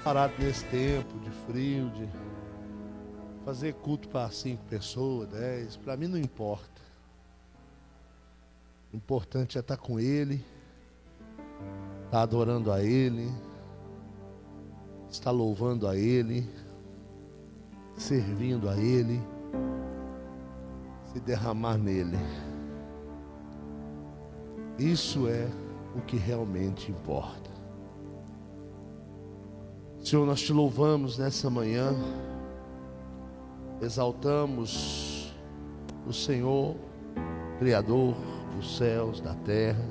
parado nesse tempo de frio, de fazer culto para 5 pessoas, 10, para mim não importa. O importante é estar com Ele, estar adorando a Ele, estar louvando a Ele, servindo a Ele, se derramar nele. Isso é o que realmente importa. Senhor, nós te louvamos nessa manhã, exaltamos o Senhor, Criador dos céus, da terra.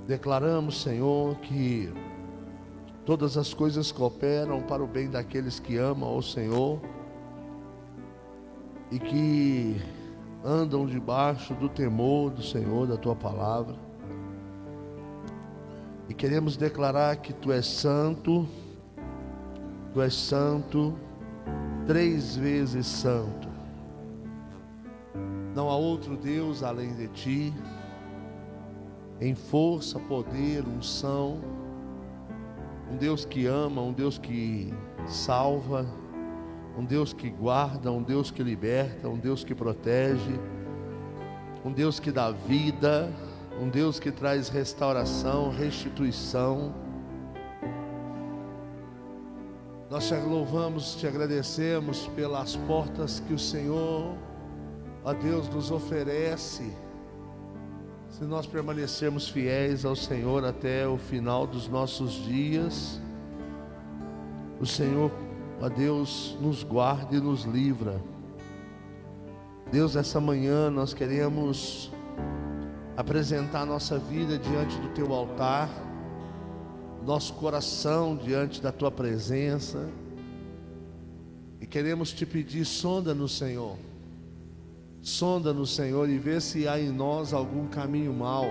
Declaramos, Senhor, que todas as coisas cooperam para o bem daqueles que amam ao Senhor e que andam debaixo do temor do Senhor, da Tua palavra. E queremos declarar que Tu és santo, 3 vezes santo. Não há outro Deus além de Ti, em força, poder, unção. Um Deus que ama, um Deus que salva, um Deus que guarda, um Deus que liberta, um Deus que protege, um Deus que dá vida, um Deus que traz restauração, restituição. Nós te louvamos, te agradecemos pelas portas que o Senhor, ó Deus, nos oferece, se nós permanecermos fiéis ao Senhor até o final dos nossos dias. O Senhor, ó Deus, nos guarda e nos livra. Deus, essa manhã nós queremos apresentar nossa vida diante do Teu altar, nosso coração diante da Tua presença, e queremos Te pedir, sonda-nos, Senhor. Sonda-nos, Senhor, e vê se há em nós algum caminho mau.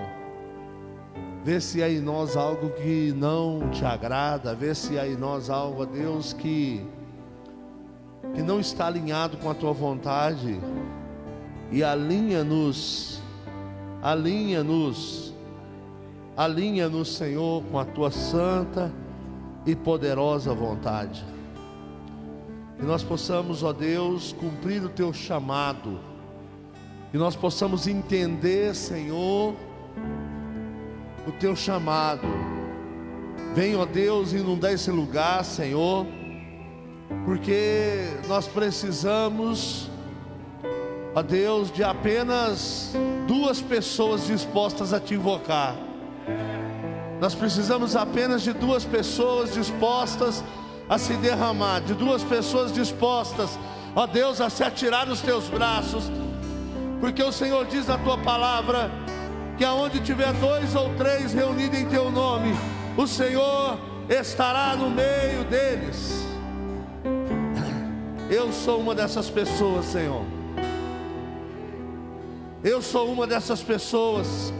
Vê se há em nós algo que não Te agrada. Vê se há em nós algo, ó Deus, que não está alinhado com a Tua vontade. E alinha-nos, Senhor, com a Tua santa e poderosa vontade. Que nós possamos, ó Deus, cumprir o Teu chamado. Que nós possamos entender, Senhor, o Teu chamado. Venha, ó Deus, inundar esse lugar, Senhor, porque nós precisamos, ó Deus, de apenas 2 pessoas dispostas a Te invocar. Nós precisamos apenas de 2 pessoas dispostas a se derramar, de 2 pessoas dispostas, ó Deus, a se atirar nos Teus braços, porque o Senhor diz na Tua palavra que aonde tiver 2 ou 3 reunidos em Teu nome, o Senhor estará no meio deles. Eu sou uma dessas pessoas, Senhor. Eu sou uma dessas pessoas.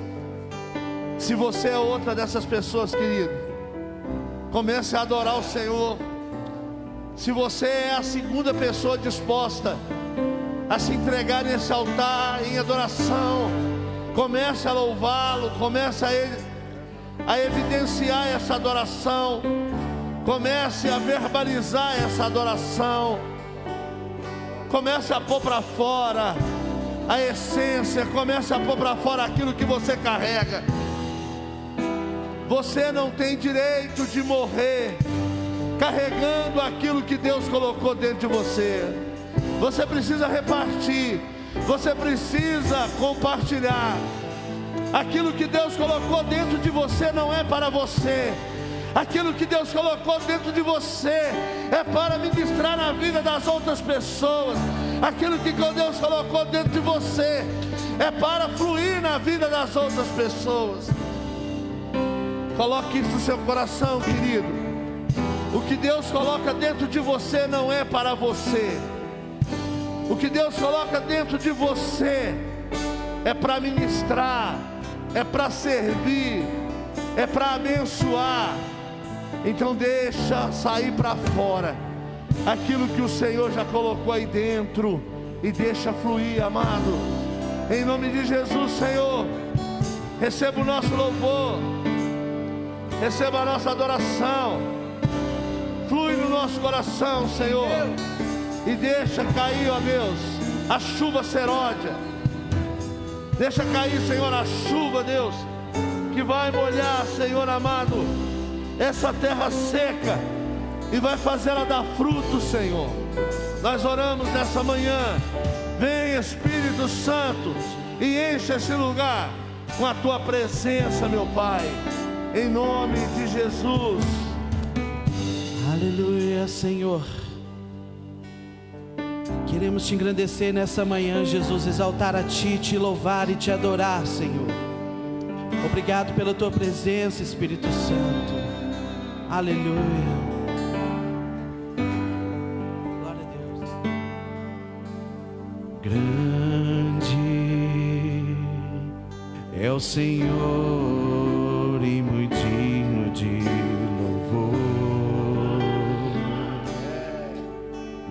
Se você é outra dessas pessoas, querido, comece a adorar o Senhor. Se você é a segunda pessoa disposta a se entregar nesse altar em adoração, comece a louvá-lo, comece a evidenciar essa adoração, comece a verbalizar essa adoração, comece a pôr para fora a essência, comece a pôr para fora aquilo que você carrega. Você não tem direito de morrer carregando aquilo que Deus colocou dentro de você. Você precisa repartir, você precisa compartilhar. Aquilo que Deus colocou dentro de você não é para você. Aquilo que Deus colocou dentro de você é para ministrar na vida das outras pessoas. Aquilo que Deus colocou dentro de você é para fluir na vida das outras pessoas. Coloque isso no seu coração, querido. O que Deus coloca dentro de você não é para você. O que Deus coloca dentro de você é para ministrar, é para servir, é para abençoar. Então deixa sair para fora aquilo que o Senhor já colocou aí dentro e deixa fluir, amado. Em nome de Jesus, Senhor, receba o nosso louvor. Receba a nossa adoração. Flui no nosso coração, Senhor. E deixa cair, ó Deus, a chuva seródia. Deixa cair, Senhor, a chuva, Deus, que vai molhar, Senhor amado, essa terra seca e vai fazer ela dar fruto, Senhor. Nós oramos nessa manhã. Vem, Espírito Santo, e enche esse lugar com a Tua presença, meu Pai, em nome de Jesus. Aleluia, Senhor. Queremos Te engrandecer nessa manhã, Jesus, exaltar a Ti, Te louvar e Te adorar, Senhor. Obrigado pela Tua presença, Espírito Santo. Aleluia. Glória a Deus. Grande é o Senhor e muito digno de louvor.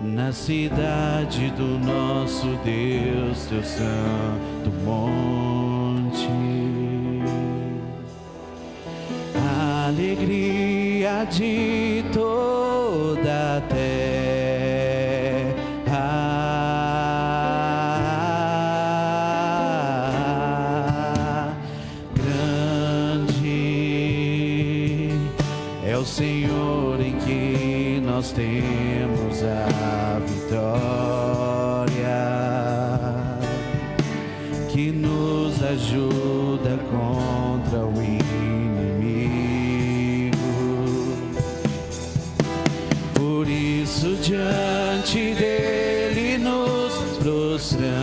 Na cidade do nosso Deus, Teu santo monte, a alegria de toda a terra. Grande é o Senhor em que nós temos a vitória, que nos ajuda contra o inimigo. Por isso diante dele nos prostramos.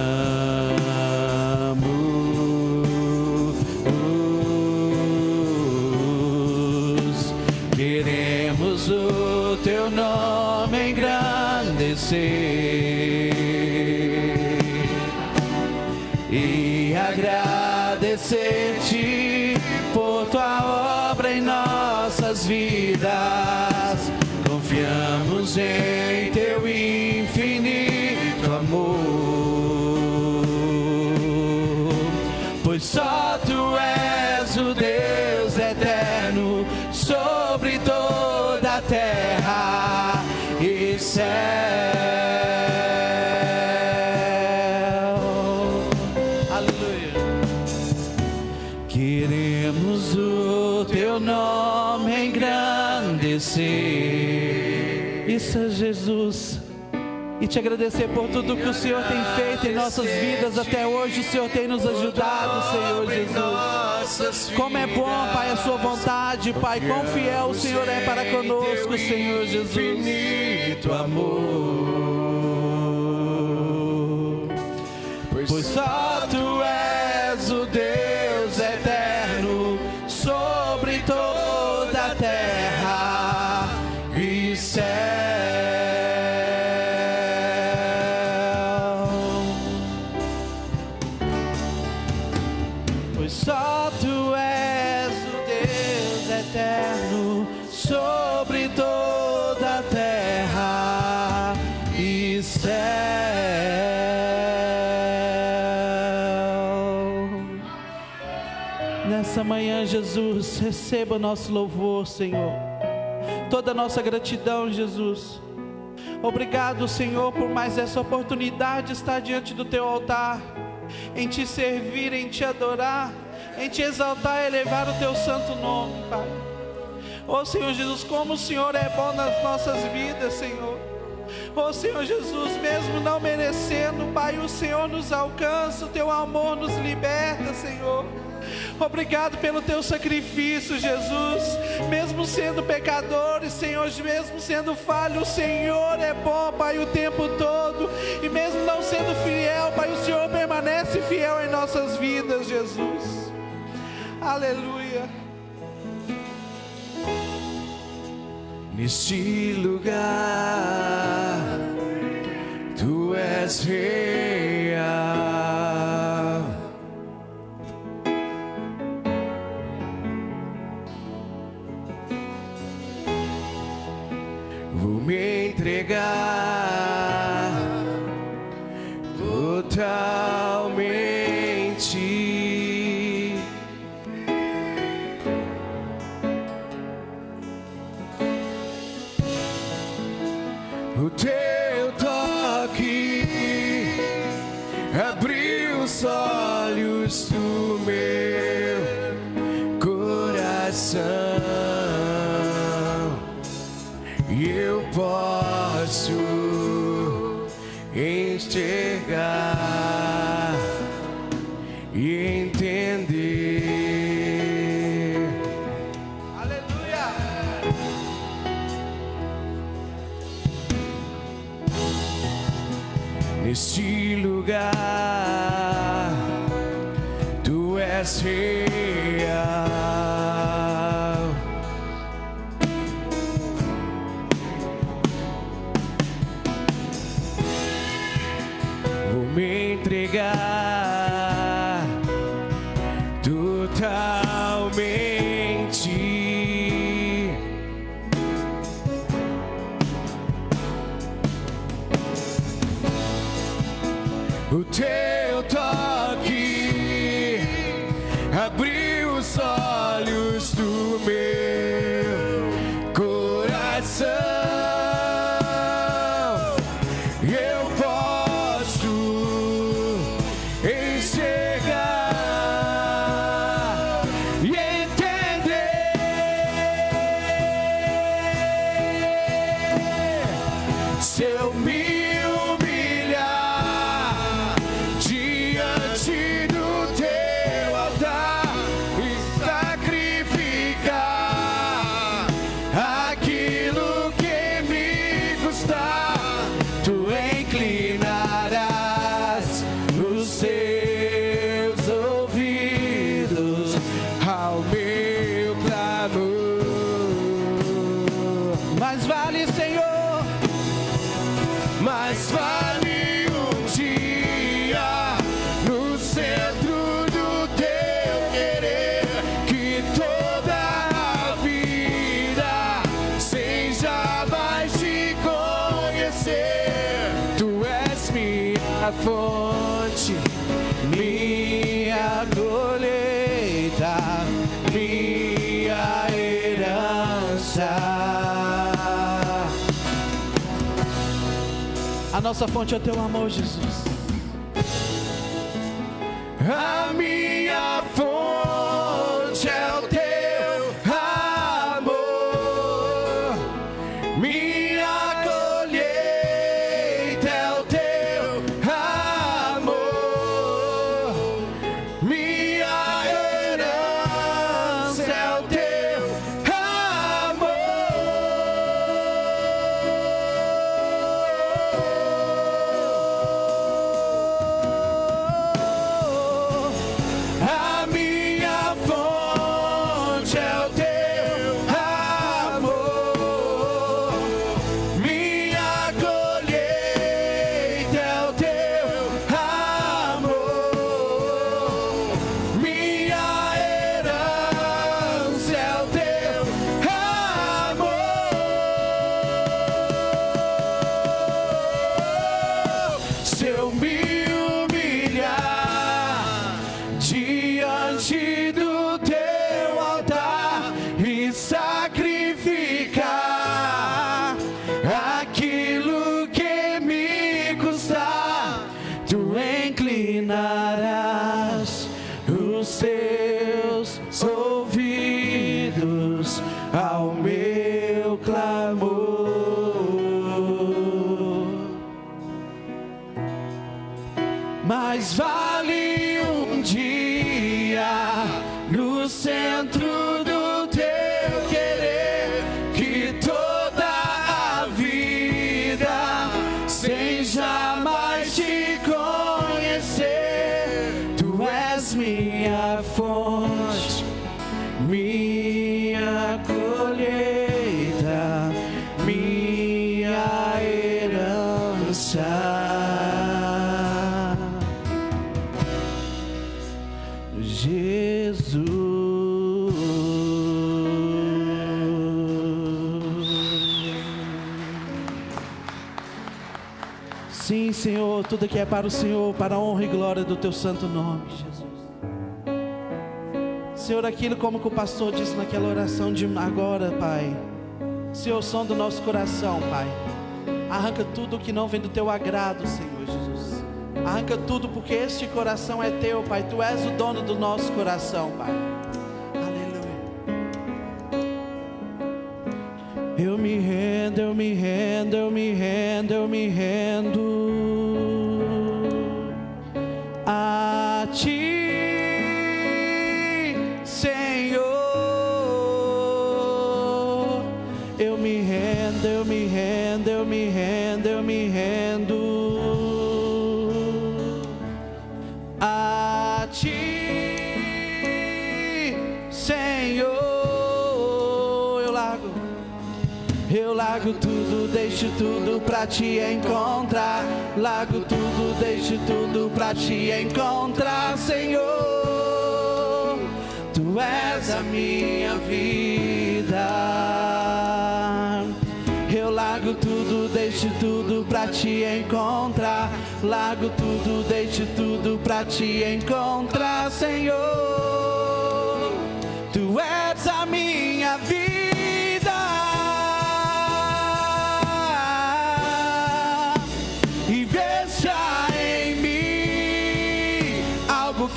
Queremos o Teu nome engrandecer e agradecer-Te por Tua obra em nossas vidas. Confiamos em Teu infinito amor, pois só Tu és o Deus eterno sobre toda a terra e céu. Aleluia. Queremos o Teu nome engrandecer. Isso é Jesus. E Te agradecer por tudo que o Senhor tem feito em nossas vidas até hoje. O Senhor tem nos ajudado, Senhor Jesus. Como é bom, Pai, a Sua vontade, Pai. Quão fiel o Senhor é para conosco, Senhor Jesus. Infinito amor, pois só Tu és o Deus eterno sobre toda a terra e céu. Pois só Tu és o Deus eterno sobre toda a terra e céu. Nessa manhã, Jesus, receba o nosso louvor, Senhor. Toda a nossa gratidão, Jesus. Obrigado, Senhor, por mais essa oportunidade de estar diante do Teu altar, em Te servir, em Te adorar, em Te exaltar e elevar o Teu santo nome, Pai. Oh, Senhor Jesus, como o Senhor é bom nas nossas vidas, Senhor. Oh, Senhor Jesus, mesmo não merecendo, Pai, o Senhor nos alcança, o Teu amor nos liberta, Senhor. Obrigado pelo Teu sacrifício, Jesus. Mesmo sendo pecadores, Senhor, mesmo sendo falho, o Senhor é bom, Pai, o tempo todo. E mesmo não sendo fiel, Pai, o Senhor permanece fiel em nossas vidas, Jesus. Aleluia. Neste lugar, Tu és real. Vou me entregar totalmente. O teu toque abriu os olhos do meu coração, e eu posso enxergar e entender. Aleluia! Neste lugar, tu és real. Vou me entregar totalmente. O teu toque abriu os olhos do meu coração, e eu posso enxergar e entender. Se eu me mais vale um dia no centro do teu querer que toda a vida sem jamais te conhecer. Tu és minha fonte, minha colheita, minha herança. A nossa fonte é o teu amor, Jesus. A minha fonte é o teu amor, minha colheita é o teu amor, minha herança é o teu amor. A minha fonte é o teu amor, minha colheita é o teu amor, minha herança é o teu amor. Se eu me humilhar diante do teu altar e sacrificar aquilo que me custar, tu inclinarás os teus ouvidos ao meu clamor. Mais vale um dia no centro do teu querer que toda a vida sem jamais te conhecer. Tu és minha fonte, minha colheita, minha herança. Jesus. Sim, Senhor, tudo que é para o Senhor, para a honra e glória do teu santo nome, Jesus. Senhor, aquilo como que o pastor disse naquela oração de agora, Pai. Senhor, som do nosso coração, Pai. Arranca tudo que não vem do teu agrado, Senhor Jesus. Arranca tudo, porque este coração é teu, Pai. Tu és o dono do nosso coração, Pai. Eu me rendo, eu me rendo, eu me rendo, eu me rendo a Ti, Senhor. Eu me rendo, eu me rendo, eu me rendo, eu me rendo a Ti, Senhor. Eu largo tudo, deixo tudo pra Te encontrar. Largo tudo, deixo tudo pra Te encontrar, Senhor. Tu és a minha vida. Eu largo tudo, deixo tudo pra Te encontrar. Largo tudo, deixo tudo pra Te encontrar, Senhor. Tu és a minha vida.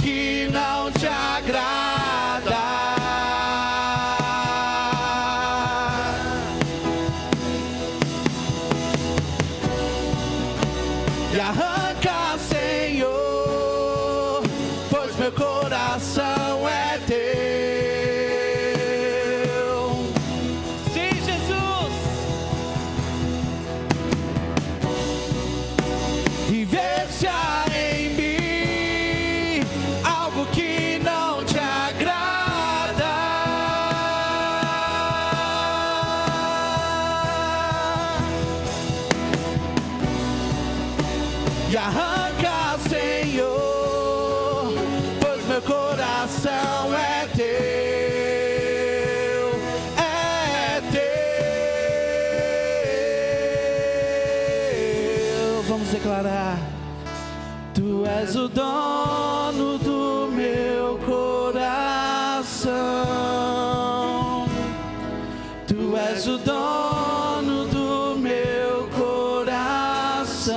Que não te agrada, e arranca, Senhor, pois meu coração é teu. Sim, Jesus. E vê se há em mim que não te agrada, e arranca, Senhor, pois meu coração é teu, é teu. Vamos declarar: Tu és o dono do meu coração. Tu és o dono do meu coração.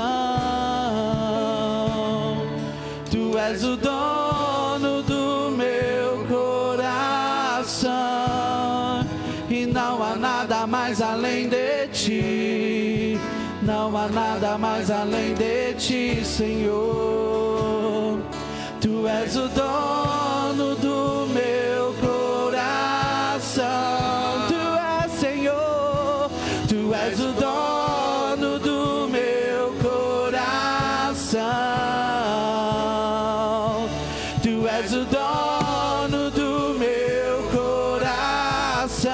Tu és o dono do meu coração. E não há nada mais além de Ti. Não há nada mais além de Ti, Senhor. Tu és o dono do meu coração. Tu és, Senhor. Tu és o dono do meu coração. Tu és o dono do meu coração.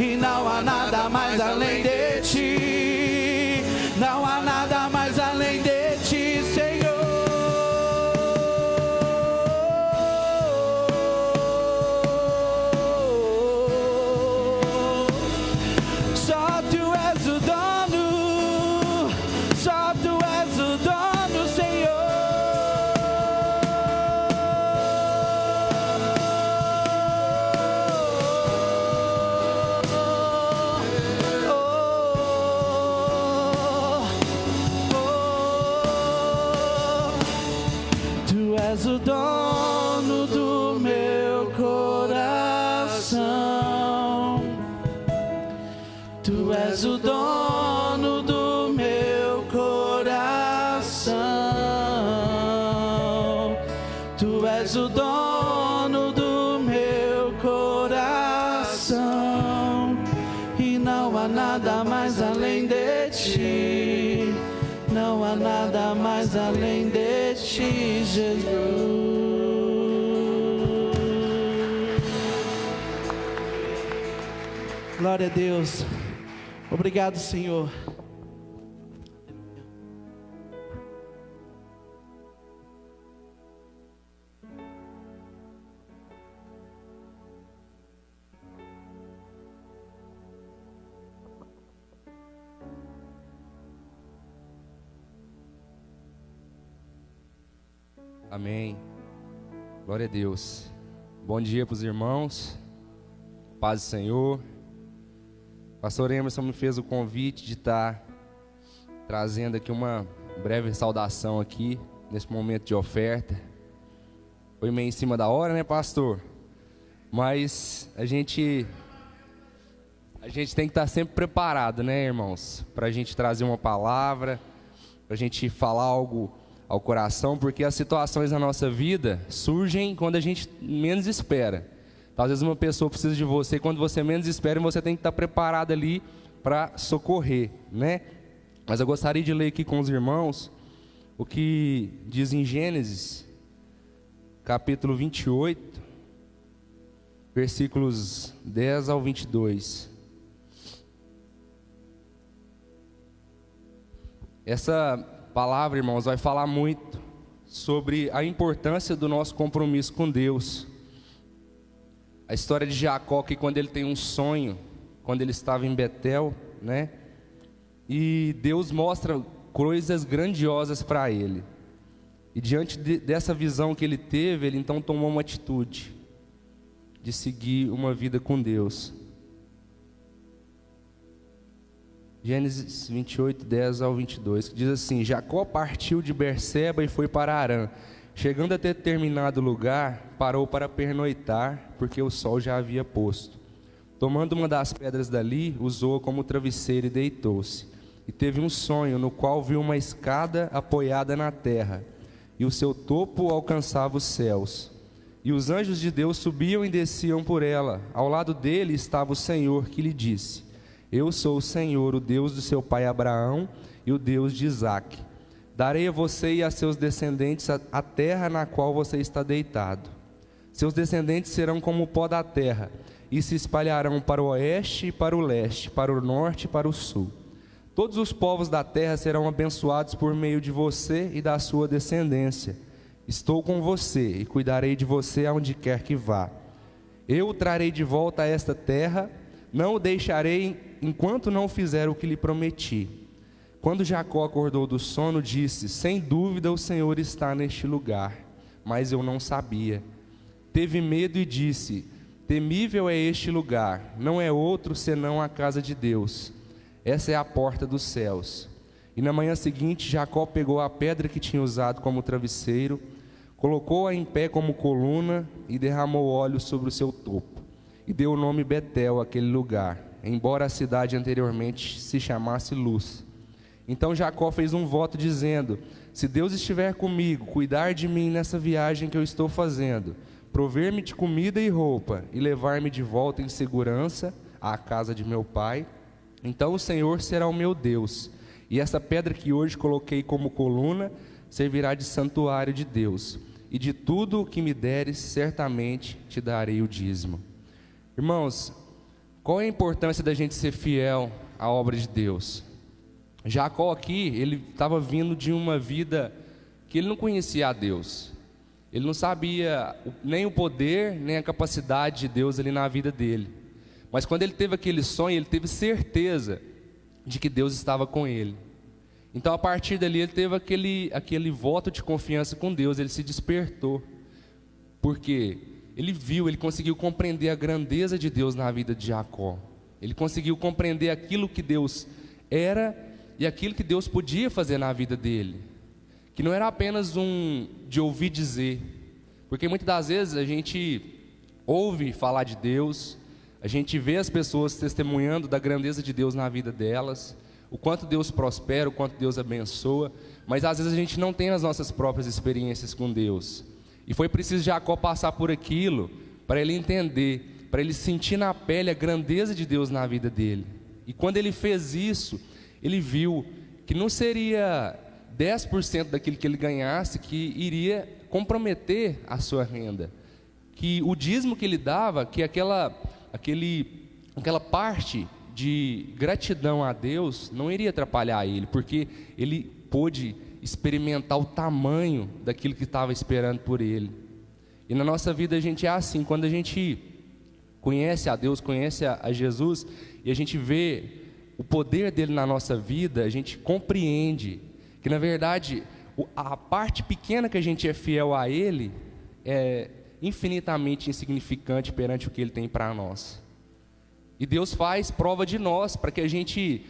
E não há nada mais além de Ti. Não há nada mais além de Ti, Senhor. Só Tu és o dono. Só Tu és o dono, Senhor. Tu és o dono do meu coração. Tu és o dono do meu coração. Tu és o dono do meu coração. E não há nada mais além de Ti. Não há nada mais além de Ti, Jesus. Glória a Deus. Obrigado, Senhor. Amém. Glória a Deus. Bom dia para os irmãos. Paz do Senhor. Pastor Emerson me fez o convite de estar trazendo aqui uma breve saudação aqui, nesse momento de oferta. Foi meio em cima da hora, né, pastor? Mas a gente tem que estar sempre preparado, né, irmãos? Para a gente trazer uma palavra, para a gente falar algo ao coração, porque as situações na nossa vida surgem quando a gente menos espera. Então, às vezes uma pessoa precisa de você quando você menos espera, e você tem que estar preparado ali para socorrer, né? Mas eu gostaria de ler aqui com os irmãos o que diz em Gênesis, capítulo 28, versículos 10 ao 22. Essa palavra, irmãos, vai falar muito sobre a importância do nosso compromisso com Deus. A história de Jacó, que quando ele tem um sonho, quando ele estava em Betel, né? E Deus mostra coisas grandiosas para ele. E diante dessa visão que ele teve, ele então tomou uma atitude de seguir uma vida com Deus. Gênesis 28, 10 ao 22, que diz assim: Jacó partiu de Berseba e foi para Harã. Chegando a determinado lugar, parou para pernoitar, porque o sol já havia posto. Tomando uma das pedras dali, usou-a como travesseiro e deitou-se. E teve um sonho, no qual viu uma escada apoiada na terra, e o seu topo alcançava os céus. E os anjos de Deus subiam e desciam por ela. Ao lado dele estava o Senhor, que lhe disse: Eu sou o Senhor, o Deus do seu pai Abraão e o Deus de Isaque. Darei a você e a seus descendentes a terra na qual você está deitado. Seus descendentes serão como o pó da terra, e se espalharão para o oeste e para o leste, para o norte e para o sul. Todos os povos da terra serão abençoados por meio de você e da sua descendência. Estou com você e cuidarei de você aonde quer que vá. Eu o trarei de volta a esta terra, não o deixarei enquanto não fizer o que lhe prometi. Quando Jacó acordou do sono, disse: Sem dúvida o Senhor está neste lugar, mas eu não sabia. Teve medo e disse: Temível é este lugar, não é outro senão a casa de Deus. Essa é a porta dos céus. E na manhã seguinte, Jacó pegou a pedra que tinha usado como travesseiro, colocou-a em pé como coluna e derramou óleo sobre o seu topo. E deu o nome Betel àquele lugar, embora a cidade anteriormente se chamasse Luz. Então Jacó fez um voto dizendo: Se Deus estiver comigo, cuidar de mim nessa viagem que eu estou fazendo, prover-me de comida e roupa e levar-me de volta em segurança à casa de meu pai, então o Senhor será o meu Deus, e essa pedra que hoje coloquei como coluna servirá de santuário de Deus, e de tudo o que me deres, certamente te darei o dízimo. Irmãos, qual é a importância da gente ser fiel à obra de Deus? Jacó aqui, ele estava vindo de uma vida que ele não conhecia a Deus. Ele não sabia nem o poder, nem a capacidade de Deus ali na vida dele. Mas quando ele teve aquele sonho, ele teve certeza de que Deus estava com ele. Então a partir dali ele teve aquele voto de confiança com Deus, ele se despertou. Porque ele viu, ele conseguiu compreender a grandeza de Deus na vida de Jacó. Ele conseguiu compreender aquilo que Deus era e aquilo que Deus podia fazer na vida dele. Que não era apenas de ouvir dizer. Porque muitas das vezes a gente ouve falar de Deus, a gente vê as pessoas testemunhando da grandeza de Deus na vida delas, o quanto Deus prospera, o quanto Deus abençoa, mas às vezes a gente não tem as nossas próprias experiências com Deus. E foi preciso Jacó passar por aquilo para ele entender, para ele sentir na pele a grandeza de Deus na vida dele. E quando ele fez isso, ele viu que não seria 10% daquilo que ele ganhasse que iria comprometer a sua renda, que o dízimo que ele dava, que aquela parte de gratidão a Deus não iria atrapalhar ele, porque ele pôde experimentar o tamanho daquilo que estava esperando por ele. E na nossa vida a gente é assim, quando a gente conhece a Deus, conhece a Jesus, e a gente vê o poder dele na nossa vida, a gente compreende que na verdade a parte pequena que a gente é fiel a ele é infinitamente insignificante perante o que ele tem para nós. E Deus faz prova de nós, para que a gente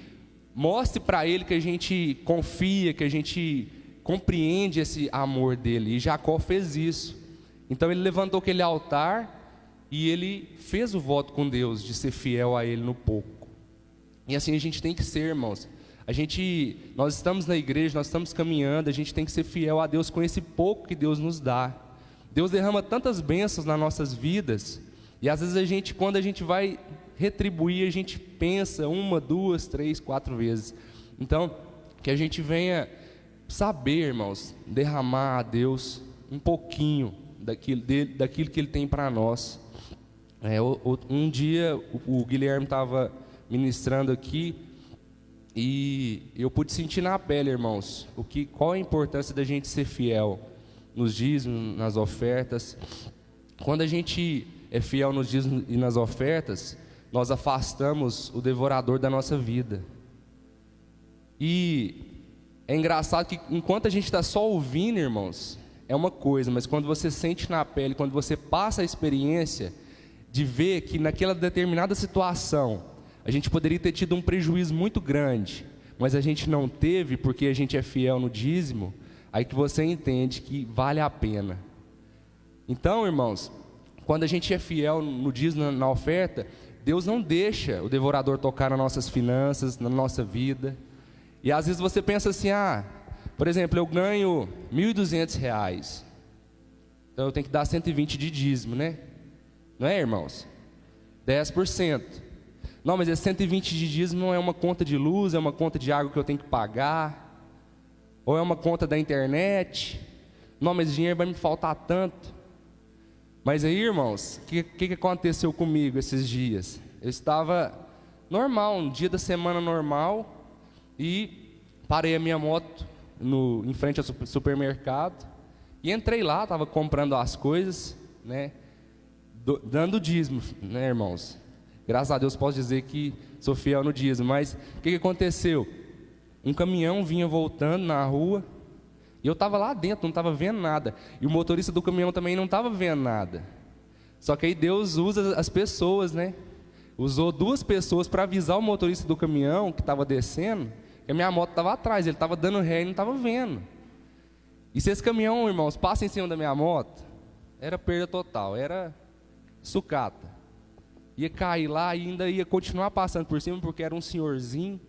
mostre para Ele que a gente confia, que a gente compreende esse amor dEle. E Jacó fez isso. Então ele levantou aquele altar e ele fez o voto com Deus de ser fiel a Ele no pouco. E assim a gente tem que ser, irmãos. Nós estamos na igreja, nós estamos caminhando, a gente tem que ser fiel a Deus com esse pouco que Deus nos dá. Deus derrama tantas bênçãos nas nossas vidas, e às vezes quando a gente vai retribuir, a gente pensa 1, 2, 3, 4 vezes. Então, que a gente venha saber, irmãos, derramar a Deus um pouquinho daquilo que Ele tem para nós. Um dia o Guilherme estava ministrando aqui, e eu pude sentir na pele, irmãos, qual a importância da gente ser fiel nos dízimos, nas ofertas. Quando a gente é fiel nos dízimos e nas ofertas, nós afastamos o devorador da nossa vida. E é engraçado que enquanto a gente está só ouvindo, irmãos, é uma coisa, mas quando você sente na pele, quando você passa a experiência de ver que naquela determinada situação a gente poderia ter tido um prejuízo muito grande, mas a gente não teve porque a gente é fiel no dízimo, aí que você entende que vale a pena. Então, irmãos, quando a gente é fiel no dízimo, na oferta, Deus não deixa o devorador tocar nas nossas finanças, na nossa vida. E às vezes você pensa assim, por exemplo, eu ganho R$1.200, então eu tenho que dar 120 de dízimo, né? Não é, irmãos? 10%. Não, mas esse 120 de dízimo não é uma conta de luz, é uma conta de água que eu tenho que pagar, ou é uma conta da internet. Não, mas esse dinheiro vai me faltar tanto. Mas aí, irmãos, o que aconteceu comigo esses dias? Eu estava normal, um dia da semana normal, e parei a minha moto em frente ao supermercado, e entrei lá, estava comprando as coisas, né, dando dízimo, né, irmãos? Graças a Deus posso dizer que sou fiel no dízimo. Mas o que aconteceu? Um caminhão vinha voltando na rua, e eu estava lá dentro, não estava vendo nada. E o motorista do caminhão também não estava vendo nada. Só que aí Deus usa as pessoas, né? Usou 2 pessoas para avisar o motorista do caminhão que estava descendo, que a minha moto estava atrás, ele estava dando ré e não estava vendo. E se esse caminhão, irmãos, passa em cima da minha moto, era perda total, era sucata. Ia cair lá e ainda ia continuar passando por cima, porque era um senhorzinho.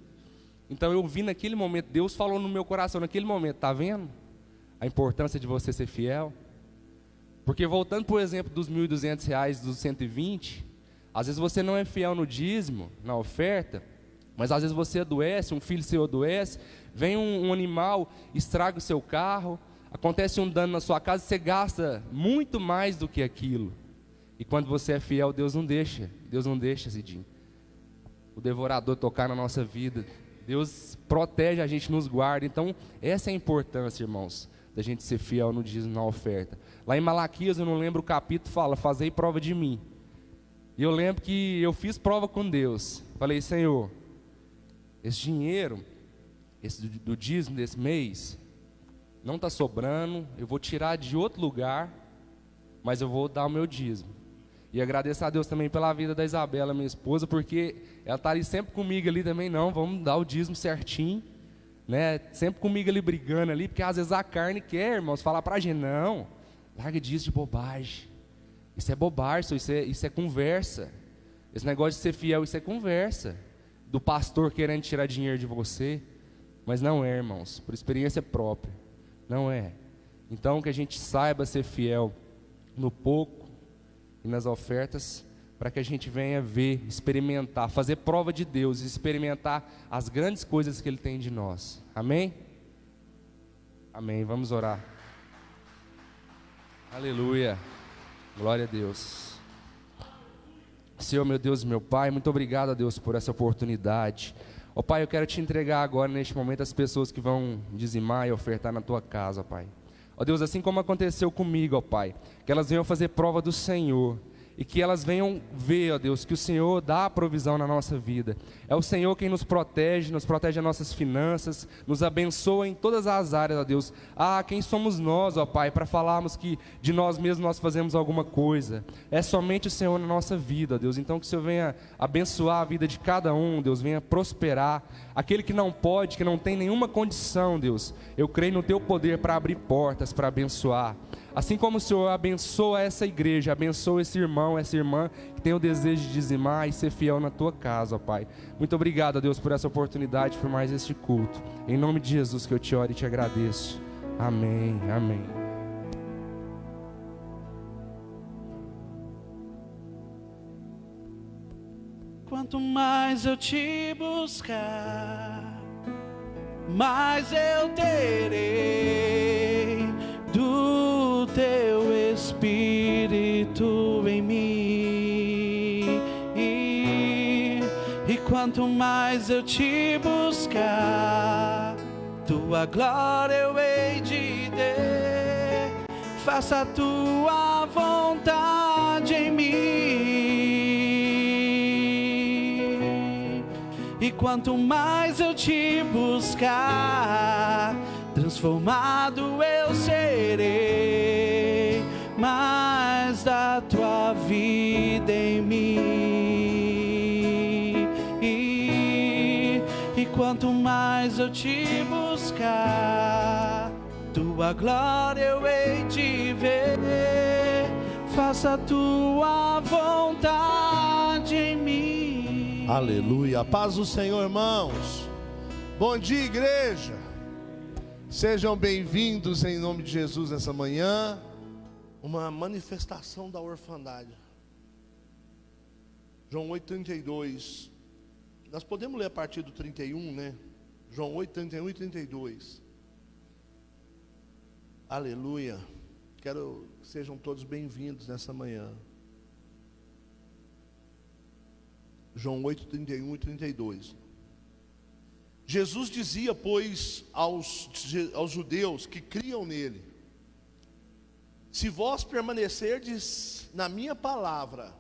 Então eu vi naquele momento, Deus falou no meu coração naquele momento, está vendo a importância de você ser fiel? Porque voltando por exemplo dos R$1.200, dos 120, às vezes você não é fiel no dízimo, na oferta, mas às vezes você adoece, um filho seu adoece, vem um animal, estraga o seu carro, acontece um dano na sua casa, você gasta muito mais do que aquilo. E quando você é fiel, Deus não deixa, Cidinho, o devorador tocar na nossa vida. Deus protege a gente, nos guarda. Então, essa é a importância, irmãos, da gente ser fiel no dízimo, na oferta. Lá em Malaquias, eu não lembro o capítulo, fala, fazei prova de mim. E eu lembro que eu fiz prova com Deus. Falei, Senhor, esse dinheiro, do dízimo desse mês, não está sobrando, eu vou tirar de outro lugar, mas eu vou dar o meu dízimo. E agradeço a Deus também pela vida da Isabela, minha esposa, porque ela está ali sempre comigo ali também, não, vamos dar o dízimo certinho, né? Sempre comigo ali brigando ali, porque às vezes a carne quer, irmãos, falar para a gente, não, larga disso de bobagem, isso é bobagem, isso é conversa, esse negócio de ser fiel, isso é conversa, do pastor querendo tirar dinheiro de você, mas não é, irmãos, por experiência própria, não é. Então que a gente saiba ser fiel no pouco e nas ofertas, para que a gente venha ver, experimentar, fazer prova de Deus, experimentar as grandes coisas que Ele tem de nós. Amém? Amém, vamos orar. Aleluia, glória a Deus. Senhor, meu Deus e meu Pai, muito obrigado a Deus por essa oportunidade. Ó Pai, eu quero te entregar agora neste momento as pessoas que vão dizimar e ofertar na Tua casa, Pai. Ó Deus, assim como aconteceu comigo, ó Pai, que elas venham fazer prova do Senhor, e que elas venham ver, ó Deus, que o Senhor dá a provisão na nossa vida. É o Senhor quem nos protege as nossas finanças, nos abençoa em todas as áreas, ó Deus. Quem somos nós, ó Pai, para falarmos que de nós mesmos nós fazemos alguma coisa? É somente o Senhor na nossa vida, ó Deus. Então que o Senhor venha abençoar a vida de cada um, Deus, venha prosperar. Aquele que não pode, que não tem nenhuma condição, Deus, eu creio no Teu poder para abrir portas, para abençoar. Assim como o Senhor abençoa essa igreja, abençoa esse irmão, essa irmã que tem o desejo de dizimar e ser fiel na Tua casa, ó Pai. Muito obrigado, ó Deus, por essa oportunidade, por mais este culto. Em nome de Jesus que eu te oro e te agradeço. Amém, amém. Quanto mais eu te buscar, mais eu terei do Teu Espírito em mim. E quanto mais eu te buscar, Tua glória eu hei de ter. Faça a Tua vontade em mim. E quanto mais eu te buscar, transformado eu serei, mais da Tua vida em mim. E quanto mais eu te buscar, Tua glória eu hei de ver. Faça a Tua vontade em mim. Aleluia, paz do Senhor, irmãos. Bom dia, igreja. Sejam bem-vindos em nome de Jesus nessa manhã. Uma manifestação da orfandade. João 8:32. Nós podemos ler a partir do 31, né? João 8:31 e 32. Aleluia. Quero que sejam todos bem-vindos nessa manhã. João 8:31 e 32. Jesus dizia, pois, aos judeus que criam nele: se vós permanecerdes na minha palavra,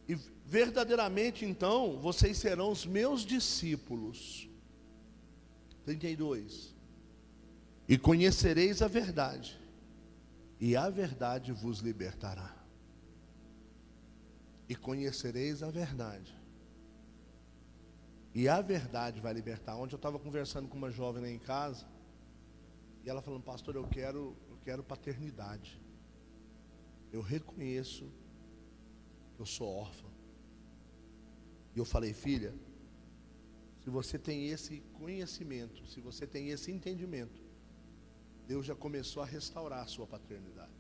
e verdadeiramente então vocês serão os meus discípulos. 32. E conhecereis a verdade, e a verdade vos libertará. E conhecereis a verdade, e a verdade vai libertar. Ontem eu estava conversando com uma jovem lá em casa, e ela falando: pastor, eu quero paternidade. Eu reconheço que eu sou órfã. E eu falei: filha, se você tem esse conhecimento, se você tem esse entendimento, Deus já começou a restaurar a sua paternidade.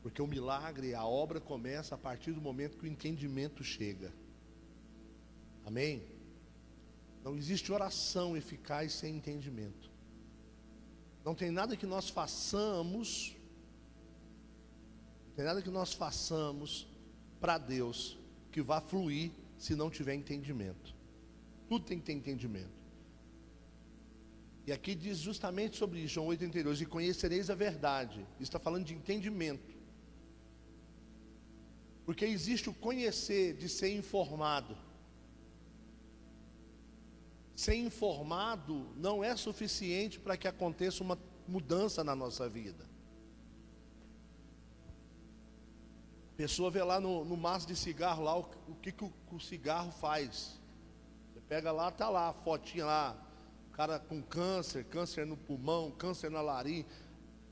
Porque o milagre, a obra começa a partir do momento que o entendimento chega. Amém? Não existe oração eficaz sem entendimento. Não tem nada que nós façamos, para Deus que vá fluir se não tiver entendimento. Tudo tem que ter entendimento. E aqui diz justamente sobre isso, João 8:32, e conhecereis a verdade. Isso está falando de entendimento. Porque existe o conhecer de ser informado. Ser informado não é suficiente para que aconteça uma mudança na nossa vida. A pessoa vê lá no maço de cigarro lá o que o cigarro faz. Você pega lá, está lá a fotinha lá, o cara com câncer no pulmão, câncer na laringe.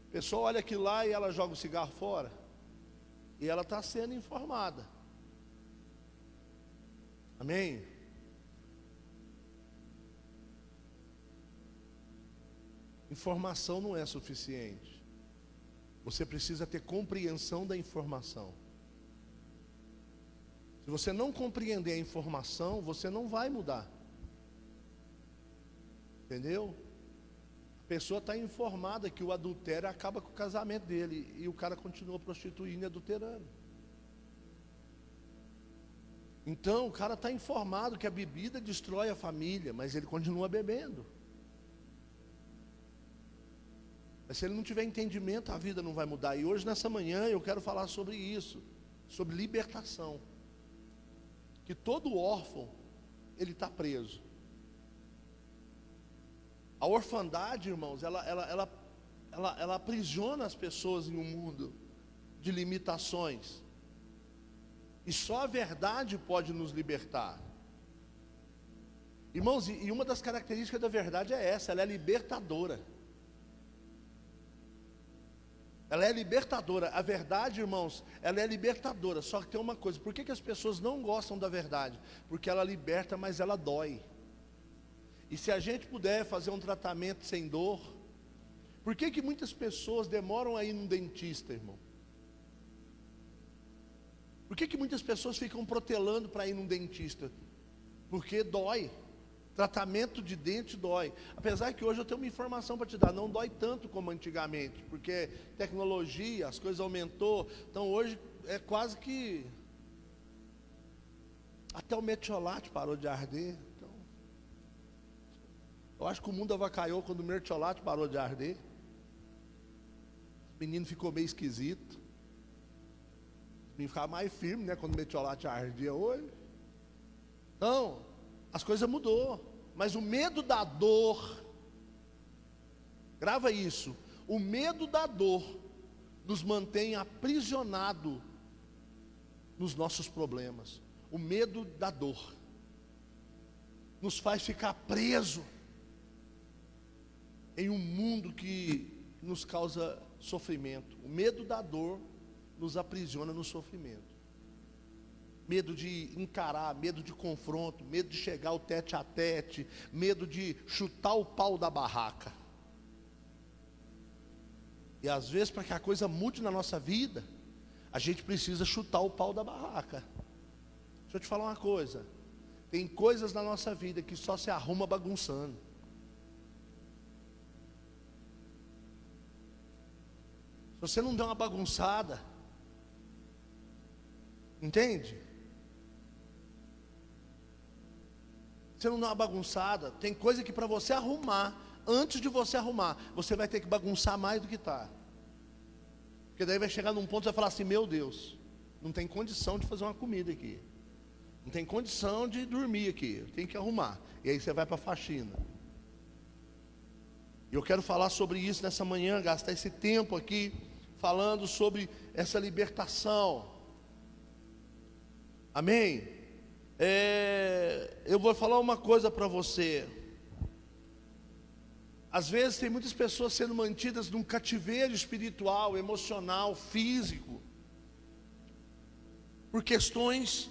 A pessoa olha aquilo lá e ela joga o cigarro fora. E ela está sendo informada. Amém? Informação não é suficiente. Você precisa ter compreensão da informação. Se você não compreender a informação, você não vai mudar. Entendeu? A pessoa está informada que o adultério acaba com o casamento dele, e o cara continua prostituindo e adulterando. Então o cara está informado que a bebida destrói a família, mas ele continua bebendo. Mas se ele não tiver entendimento, a vida não vai mudar. E hoje, nessa manhã, eu quero falar sobre isso, sobre libertação. Que todo órfão, ele está preso. A orfandade, irmãos, ela aprisiona as pessoas em um mundo de limitações. E só a verdade pode nos libertar. Irmãos, e uma das características da verdade é essa, ela é libertadora. Ela é libertadora. A verdade, irmãos, ela é libertadora. Só que tem uma coisa, por que as pessoas não gostam da verdade? Porque ela liberta, mas ela dói. E se a gente puder fazer um tratamento sem dor, por que muitas pessoas demoram a ir num dentista, irmão? Por que muitas pessoas ficam protelando para ir num dentista? Porque dói. Tratamento de dente dói. Apesar que hoje eu tenho uma informação para te dar, não dói tanto como antigamente, porque tecnologia, as coisas aumentou. Então hoje é quase que até o metiolate parou de arder. Então, eu acho que o mundo avacalhou quando o metiolate parou de arder. O menino ficou meio esquisito. O menino ficava mais firme, né, quando o metiolate ardia hoje. Então, as coisas mudou, mas o medo da dor, grava isso, o medo da dor nos mantém aprisionado nos nossos problemas. O medo da dor nos faz ficar preso em um mundo que nos causa sofrimento. O medo da dor nos aprisiona no sofrimento. Medo de encarar, medo de confronto, medo de chegar ao tete a tete, medo de chutar o pau da barraca. E às vezes, para que a coisa mude na nossa vida, a gente precisa chutar o pau da barraca. Deixa eu te falar uma coisa, tem coisas na nossa vida que só se arruma bagunçando. Se você não der uma bagunçada, entende? Você não dá uma bagunçada. Tem coisa que para você arrumar, antes de você arrumar, você vai ter que bagunçar mais do que está. Porque daí vai chegar num ponto que você vai falar assim: meu Deus, não tem condição de fazer uma comida aqui, não tem condição de dormir aqui, eu tenho que arrumar. E aí você vai para a faxina. E eu quero falar sobre isso nessa manhã, gastar esse tempo aqui falando sobre essa libertação. Amém? Eu vou falar uma coisa para você. Às vezes tem muitas pessoas sendo mantidas num cativeiro espiritual, emocional, físico, por questões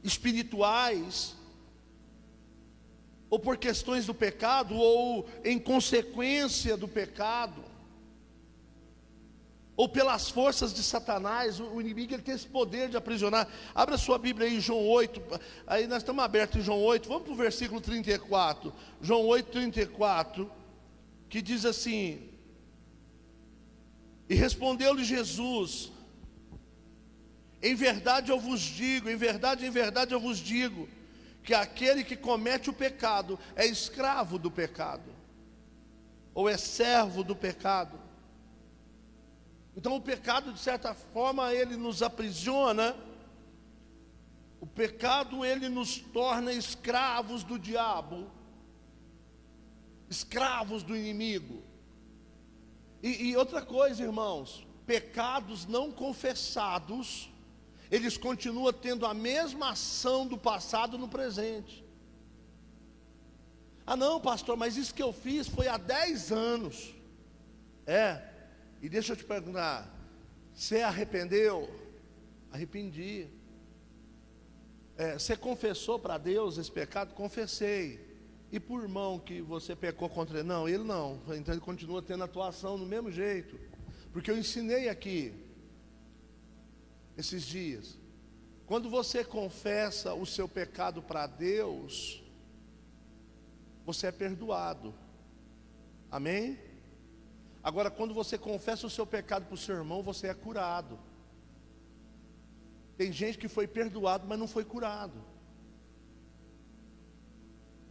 espirituais, ou por questões do pecado, ou em consequência do pecado, ou pelas forças de Satanás. O inimigo, ele tem esse poder de aprisionar. Abra sua Bíblia aí em João 8, aí nós estamos abertos em João 8, vamos para o versículo 34, João 8, 34, que diz assim: e respondeu-lhe Jesus: em verdade eu vos digo, em verdade eu vos digo, que aquele que comete o pecado é escravo do pecado, ou é servo do pecado. Então o pecado, de certa forma, ele nos aprisiona. O pecado, ele nos torna escravos do diabo, escravos do inimigo. E outra coisa, irmãos, pecados não confessados, eles continuam tendo a mesma ação do passado no presente. Ah não, pastor, mas isso que eu fiz foi há 10 anos. E deixa eu te perguntar, você arrependeu? Arrependi. Você confessou para Deus esse pecado? Confessei. E por irmão que você pecou contra ele? Não, ele não. Então ele continua tendo atuação do mesmo jeito. Porque eu ensinei aqui, esses dias, quando você confessa o seu pecado para Deus, você é perdoado. Amém? Agora, quando você confessa o seu pecado para o seu irmão, você é curado. Tem gente que foi perdoado, mas não foi curado.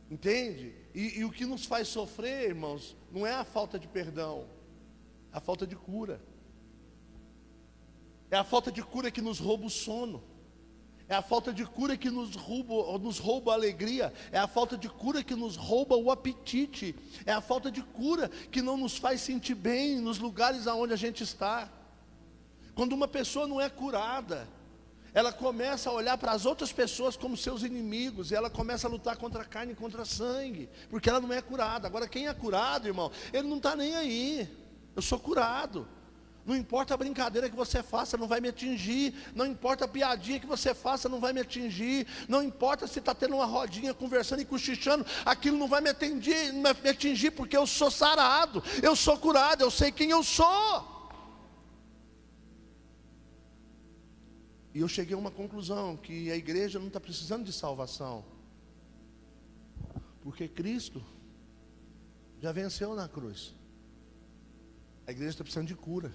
Entende? E o que nos faz sofrer, irmãos, não é a falta de perdão. É a falta de cura. É a falta de cura que nos rouba o sono. É a falta de cura que nos rouba a alegria. É a falta de cura que nos rouba o apetite. É a falta de cura que não nos faz sentir bem nos lugares aonde a gente está. Quando uma pessoa não é curada, ela começa a olhar para as outras pessoas como seus inimigos, e ela começa a lutar contra a carne e contra sangue, porque ela não é curada. Agora, quem é curado, irmão, ele não está nem aí. Eu sou curado. Não importa a brincadeira que você faça, não vai me atingir. Não importa a piadinha que você faça, não vai me atingir. Não importa se está tendo uma rodinha conversando e cochichando, aquilo não vai me atingir, porque eu sou sarado, eu sou curado, eu sei quem eu sou. E eu cheguei a uma conclusão, que a igreja não está precisando de salvação, porque Cristo já venceu na cruz. A igreja está precisando de cura.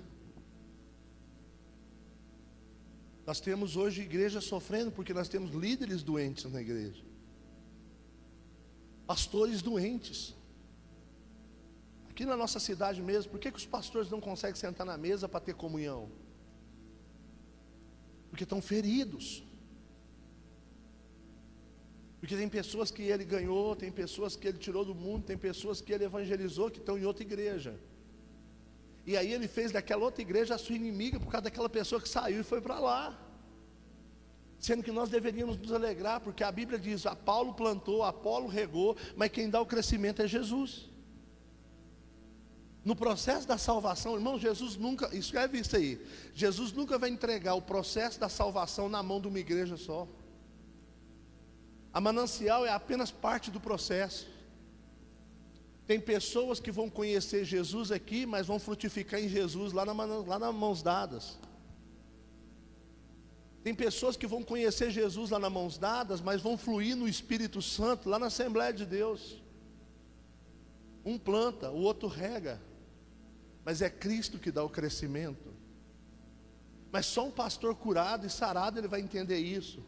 Nós temos hoje igreja sofrendo porque nós temos líderes doentes na igreja, pastores doentes. Aqui na nossa cidade mesmo, por que os pastores não conseguem sentar na mesa para ter comunhão? Porque estão feridos. Porque tem pessoas que ele ganhou, tem pessoas que ele tirou do mundo, tem pessoas que ele evangelizou que estão em outra igreja. E aí ele fez daquela outra igreja a sua inimiga por causa daquela pessoa que saiu e foi para lá. Sendo que nós deveríamos nos alegrar, porque a Bíblia diz: a Paulo plantou, a Apolo regou, mas quem dá o crescimento é Jesus. No processo da salvação, irmão, Jesus nunca, escreve isso aí, Jesus nunca vai entregar o processo da salvação na mão de uma igreja só. A manancial é apenas parte do processo. Tem pessoas que vão conhecer Jesus aqui, mas vão frutificar em Jesus lá na Mãos Dadas. Tem pessoas que vão conhecer Jesus lá na Mãos Dadas, mas vão fluir no Espírito Santo lá na Assembleia de Deus. Um planta, o outro rega, mas é Cristo que dá o crescimento. Mas só um pastor curado e sarado ele vai entender isso.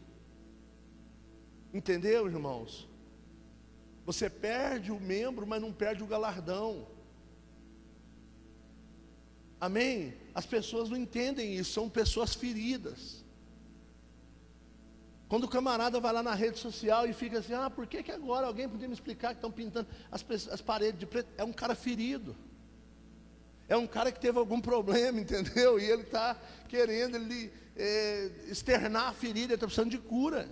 Entendeu, irmãos? Você perde o membro, mas não perde o galardão. Amém? As pessoas não entendem isso, são pessoas feridas. Quando o camarada vai lá na rede social e fica assim: ah, por que agora alguém podia me explicar que estão pintando as paredes de preto? É um cara ferido. É um cara que teve algum problema, entendeu? E ele está querendo externar a ferida, ele está precisando de cura.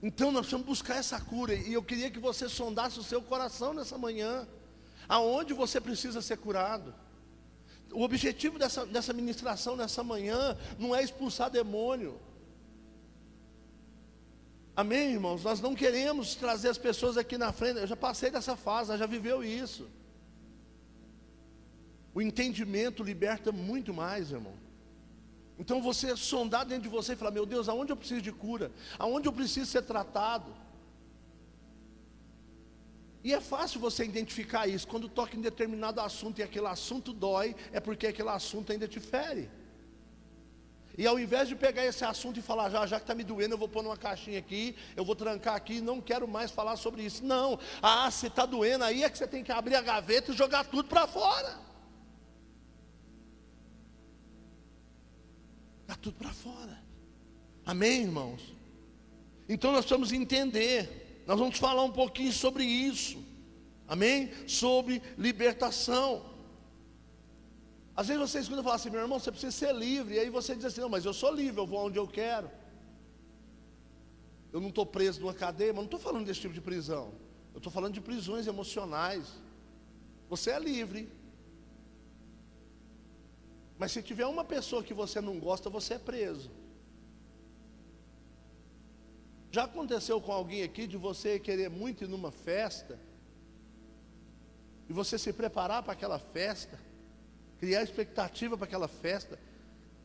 Então nós precisamos buscar essa cura. E eu queria que você sondasse o seu coração nessa manhã. Aonde você precisa ser curado? O objetivo dessa ministração nessa manhã não é expulsar demônio. Amém, irmãos? Nós não queremos trazer as pessoas aqui na frente. Eu já passei dessa fase, já viveu isso. O entendimento liberta muito mais, irmão. Então você sondar dentro de você e falar: meu Deus, aonde eu preciso de cura? Aonde eu preciso ser tratado? E é fácil você identificar isso. Quando toca em determinado assunto e aquele assunto dói, é porque aquele assunto ainda te fere. E ao invés de pegar esse assunto e falar: já que está me doendo, eu vou pôr numa caixinha aqui, eu vou trancar aqui, não quero mais falar sobre isso. Não, se está doendo, aí é que você tem que abrir a gaveta e jogar tudo para fora. Tudo para fora. Amém, irmãos? Então nós precisamos entender. Nós vamos falar um pouquinho sobre isso. Amém? Sobre libertação. Às vezes você escuta falar assim: meu irmão, você precisa ser livre. E aí você diz assim: não, mas eu sou livre, eu vou onde eu quero. Eu não estou preso numa cadeia. Mas não estou falando desse tipo de prisão. Eu estou falando de prisões emocionais. Você é livre. Mas se tiver uma pessoa que você não gosta, você é preso. Já aconteceu com alguém aqui de você querer muito ir numa festa, e você se preparar para aquela festa, criar expectativa para aquela festa,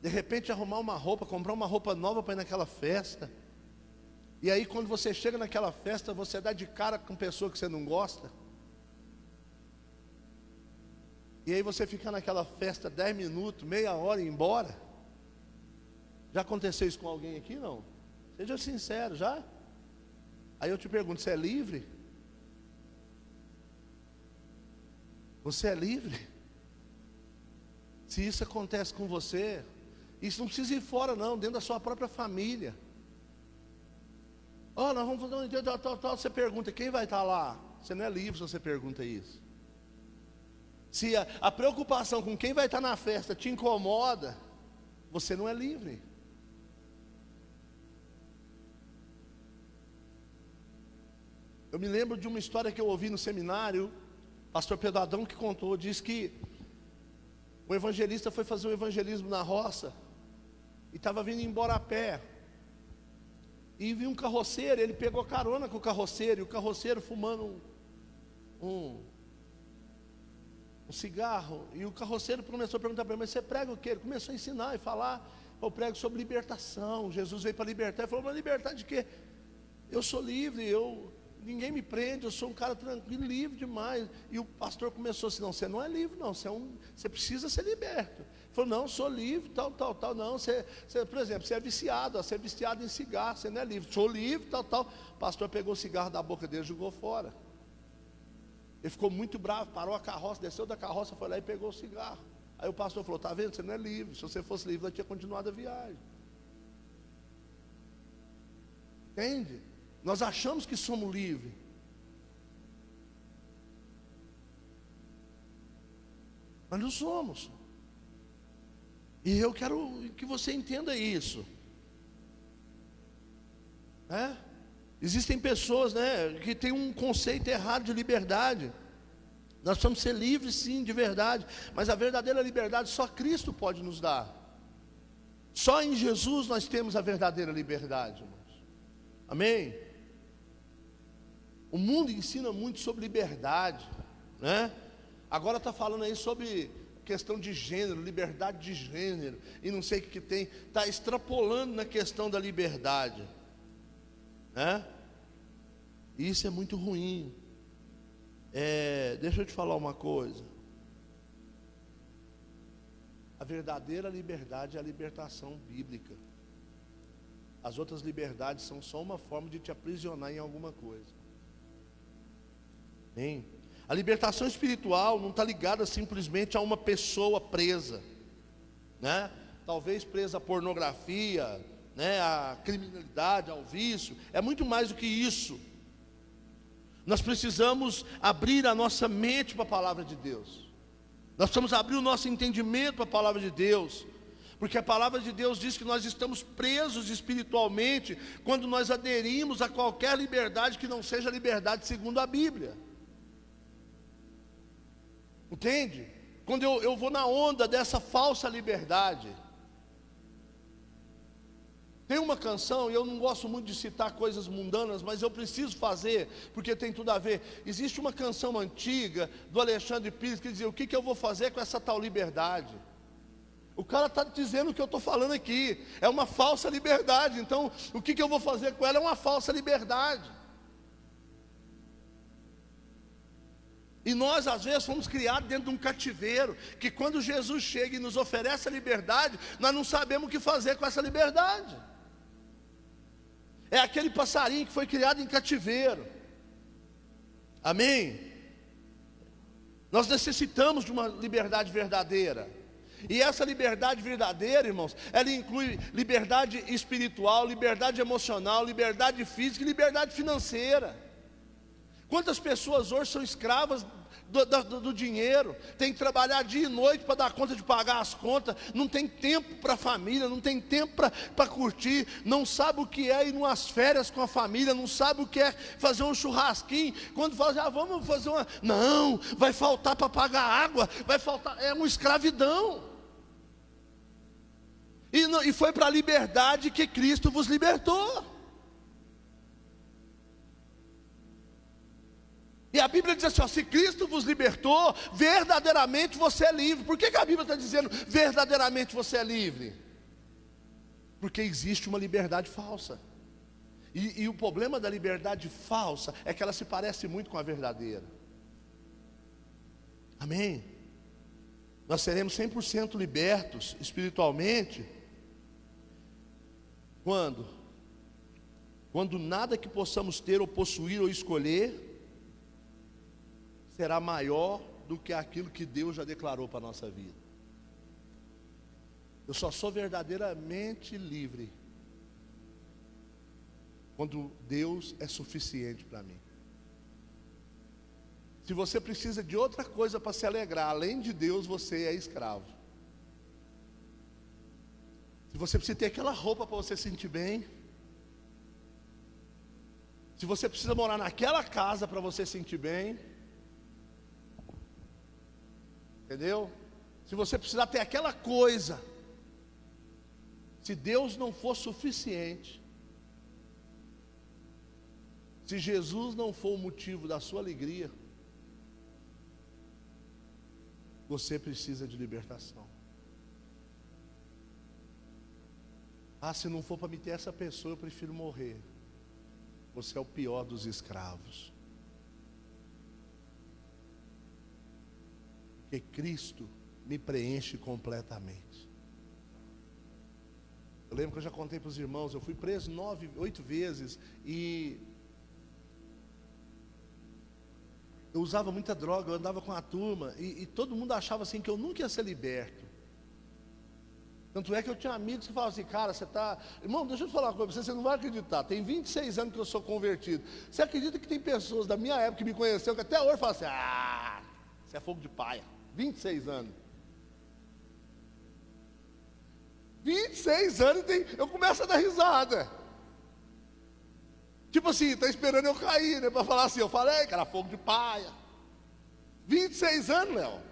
de repente arrumar uma roupa, comprar uma roupa nova para ir naquela festa, e aí quando você chega naquela festa, você dá de cara com pessoa que você não gosta, e aí você fica naquela festa 10 minutos, meia hora e ir embora. Já aconteceu isso com alguém aqui? Não? Seja sincero, já? Aí eu te pergunto: você é livre? Você é livre. Se isso acontece com você, isso não precisa ir fora não, dentro da sua própria família. Nós vamos fazer um encontro, tal. Você pergunta, quem vai estar lá? Você não é livre se você pergunta isso. Se a preocupação com quem vai estar na festa te incomoda, você não é livre. Eu me lembro de uma história que eu ouvi no seminário, pastor Pedro Adão que contou, diz que um evangelista foi fazer um evangelismo na roça, e estava vindo embora a pé, e viu um carroceiro, ele pegou carona com o carroceiro, e o carroceiro fumando um cigarro, e o carroceiro começou a perguntar para ele, mas você prega o quê? Ele começou a ensinar e falar, eu prego sobre libertação, Jesus veio para libertar. Ele falou, mas libertar de quê? Eu sou livre, ninguém me prende, eu sou um cara tranquilo, livre demais. E o pastor começou assim, não, você não é livre não, você precisa ser liberto. Ele falou, não, sou livre, tal, não, você, por exemplo, você é viciado em cigarro, você não é livre. Sou livre, tal. O pastor pegou o cigarro da boca dele e jogou fora. Ele ficou muito bravo, parou a carroça, desceu da carroça, foi lá e pegou o cigarro. Aí o pastor falou, está vendo, você não é livre, se você fosse livre, ela tinha continuado a viagem. Entende? Nós achamos que somos livres. Mas não somos. E eu quero que você entenda isso. Existem pessoas, que têm um conceito errado de liberdade. Nós precisamos ser livres sim, de verdade. Mas a verdadeira liberdade só Cristo pode nos dar. Só em Jesus nós temos a verdadeira liberdade, irmãos. Amém? O mundo ensina muito sobre liberdade, Agora está falando aí sobre questão de gênero, liberdade de gênero, e não sei o que tem, está extrapolando na questão da liberdade, E isso é muito ruim. Deixa eu te falar uma coisa. A verdadeira liberdade é a libertação bíblica. As outras liberdades são só uma forma de te aprisionar em alguma coisa. Amém? A libertação espiritual não está ligada simplesmente a uma pessoa presa, Talvez presa à pornografia, à criminalidade, ao vício. É muito mais do que isso. Nós precisamos abrir a nossa mente para a palavra de Deus. Nós precisamos abrir o nosso entendimento para a palavra de Deus. Porque a palavra de Deus diz que nós estamos presos espiritualmente quando nós aderimos a qualquer liberdade que não seja liberdade segundo a Bíblia. Entende? Quando eu vou na onda dessa falsa liberdade. Tem uma canção, e eu não gosto muito de citar coisas mundanas, mas eu preciso fazer, porque tem tudo a ver. Existe uma canção antiga, do Alexandre Pires, que dizia, o que eu vou fazer com essa tal liberdade? O cara está dizendo o que eu estou falando aqui, é uma falsa liberdade, então o que eu vou fazer com ela é uma falsa liberdade. E nós às vezes fomos criados dentro de um cativeiro, que quando Jesus chega e nos oferece a liberdade, nós não sabemos o que fazer com essa liberdade. É aquele passarinho que foi criado em cativeiro. Amém? Nós necessitamos de uma liberdade verdadeira. E essa liberdade verdadeira, irmãos, ela inclui liberdade espiritual, liberdade emocional, liberdade física e liberdade financeira. Quantas pessoas hoje são escravas do dinheiro, tem que trabalhar dia e noite para dar conta de pagar as contas, não tem tempo para a família, não tem tempo para curtir, não sabe o que é ir umas férias com a família, não sabe o que é fazer um churrasquinho, quando fala, vamos fazer uma, não, vai faltar para pagar água, vai faltar, é uma escravidão. E foi para a liberdade que Cristo vos libertou. E a Bíblia diz assim, se Cristo vos libertou, verdadeiramente você é livre. Por que a Bíblia está dizendo, verdadeiramente você é livre? Porque existe uma liberdade falsa. E o problema da liberdade falsa é que ela se parece muito com a verdadeira. Amém? Nós seremos 100% libertos espiritualmente. Quando? Quando nada que possamos ter ou possuir ou escolher será maior do que aquilo que Deus já declarou para a nossa vida. Eu só sou verdadeiramente livre quando Deus é suficiente para mim. Se você precisa de outra coisa para se alegrar, além de Deus, você é escravo. Se você precisa ter aquela roupa para você se sentir bem, se você precisa morar naquela casa para você se sentir bem, entendeu? Se você precisar ter aquela coisa, se Deus não for suficiente, se Jesus não for o motivo da sua alegria, você precisa de libertação. Ah, se não for para me ter essa pessoa, eu prefiro morrer. Você é o pior dos escravos. Porque Cristo me preenche completamente. Eu lembro que eu já contei para os irmãos, eu fui preso 8 vezes e eu usava muita droga, eu andava com a turma e todo mundo achava assim que eu nunca ia ser liberto. Tanto é que eu tinha amigos que falavam assim, cara, você está... Irmão, deixa eu falar uma coisa para você não vai acreditar. Tem 26 anos que eu sou convertido. Você acredita que tem pessoas da minha época que me conheceram, que até hoje falam assim, ah, você é fogo de paia. 26 anos. 26 anos eu começo a dar risada. Tipo assim, está esperando eu cair, né? Para falar assim, eu falei, cara, fogo de paia. 26 anos, Léo.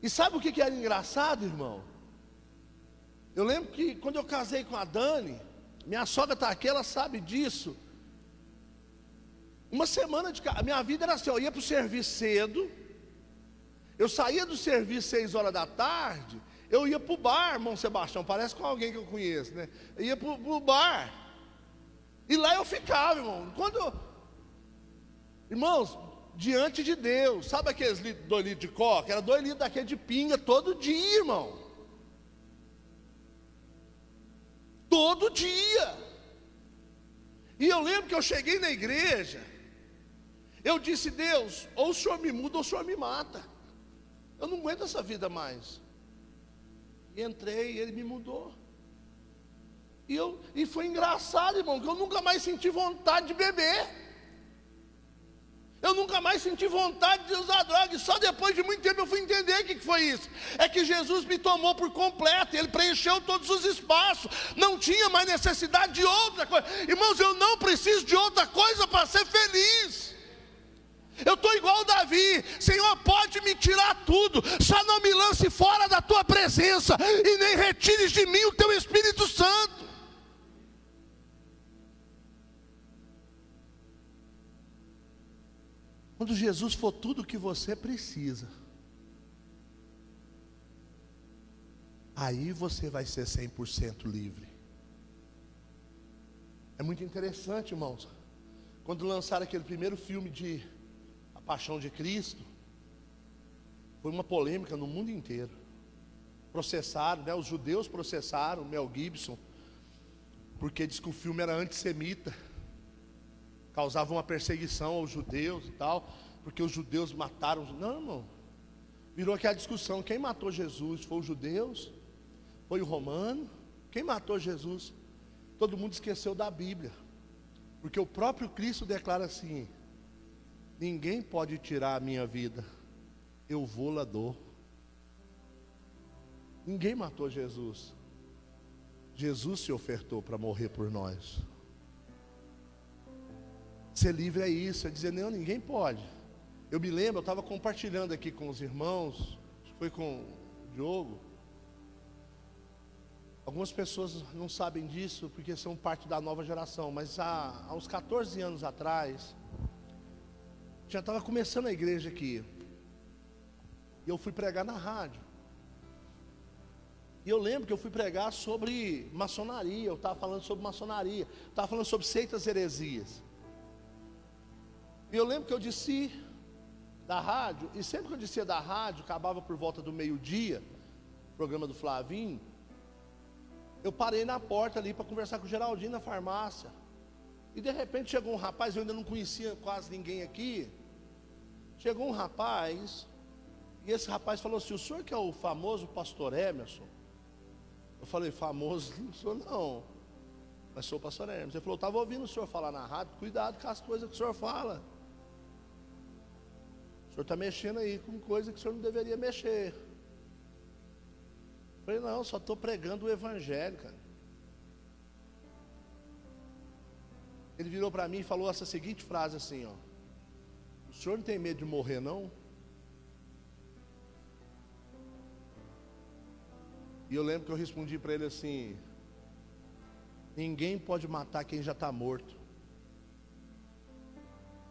E sabe o que era engraçado, irmão? Eu lembro que quando eu casei com a Dani, minha sogra está aqui, ela sabe disso. Uma semana de casa, a minha vida era assim, eu ia para o serviço cedo, eu saía do serviço 6 horas da tarde, eu ia para o bar, irmão Sebastião, parece com alguém que eu conheço, né? Eu ia para o bar, e lá eu ficava, irmão. Irmãos, diante de Deus, sabe aqueles 2 litros de coca? Era 2 litros daquele de pinga todo dia, irmão. Todo dia. E eu lembro que eu cheguei na igreja, eu disse, Deus, ou o Senhor me muda ou o Senhor me mata. Eu não aguento essa mais. E entrei, Ele me mudou. E foi engraçado, irmão, que eu nunca mais senti vontade de beber. Eu nunca mais senti vontade de usar droga. E só depois de muito tempo eu fui entender o que foi isso. É que Jesus me tomou por completo. Ele preencheu todos os espaços. Não tinha mais necessidade de outra coisa. Irmãos, eu não preciso de outra coisa para ser feliz. Eu estou igual Davi. Senhor, pode me tirar tudo, só não me lance fora da tua presença, e nem retires de mim o teu Espírito Santo. Quando Jesus for tudo o que você precisa, aí você vai ser 100% livre. É muito interessante, irmãos. Quando lançaram aquele primeiro filme de A Paixão de Cristo, foi uma polêmica no mundo inteiro. Processaram, né? Os judeus processaram o Mel Gibson, porque diz que o filme era antissemita, causava uma perseguição aos judeus e tal, porque os judeus mataram. Não, irmão, virou aquela discussão, quem matou Jesus? Foi os judeus? Foi o romano? Quem matou Jesus? Todo mundo esqueceu da Bíblia, porque o próprio Cristo declara assim, ninguém pode tirar a minha vida, eu vou lá dou. Ninguém matou Jesus. Jesus se ofertou para morrer por nós. Ser livre é isso, é dizer, não, ninguém pode. Eu me lembro, eu estava compartilhando aqui com os irmãos, foi com o Diogo. Algumas pessoas não sabem disso, porque são parte da nova geração, mas há uns 14 anos atrás, já estava começando a igreja aqui, e eu fui pregar na rádio. E eu lembro que eu fui pregar sobre maçonaria, eu estava falando sobre maçonaria, estava falando sobre seitas heresias. E eu lembro que eu desci da rádio, e sempre que eu descia da rádio, acabava por volta do meio-dia, programa do Flavinho, eu parei na porta ali para conversar com o Geraldinho na farmácia. E de repente chegou um rapaz, eu ainda não conhecia quase ninguém aqui. Chegou um rapaz, e esse rapaz falou assim: o senhor que é o famoso pastor Emerson? Eu falei: famoso não sou não, mas sou o pastor Emerson. Ele falou: estava ouvindo o senhor falar na rádio, cuidado com as coisas que o senhor fala. O senhor está mexendo aí com coisa que o senhor não deveria mexer. Eu falei: não, só estou pregando o evangelho, cara. Ele virou para mim e falou essa seguinte frase assim, ó: o senhor não tem medo de morrer não? E eu lembro que eu respondi para ele assim: ninguém pode matar quem já está morto.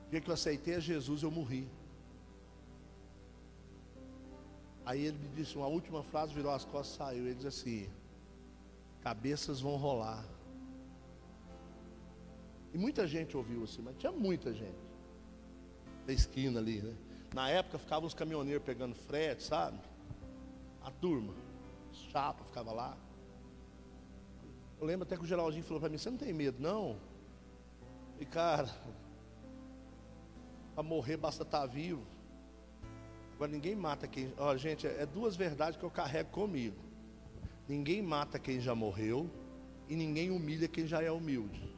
O dia que eu aceitei a Jesus, eu morri. Aí ele me disse uma última frase, virou as costas e saiu. Ele disse assim: cabeças vão rolar. E muita gente ouviu assim, mas tinha muita gente da esquina ali, né? Na época ficavam os caminhoneiros pegando frete, sabe? A turma, chapa, ficava lá. Eu lembro até que o Geraldinho falou para mim: você não tem medo não? E cara, para morrer basta estar vivo. Agora ninguém mata quem... Olha, gente, é duas verdades que eu carrego comigo: ninguém mata quem já morreu, e ninguém humilha quem já é humilde.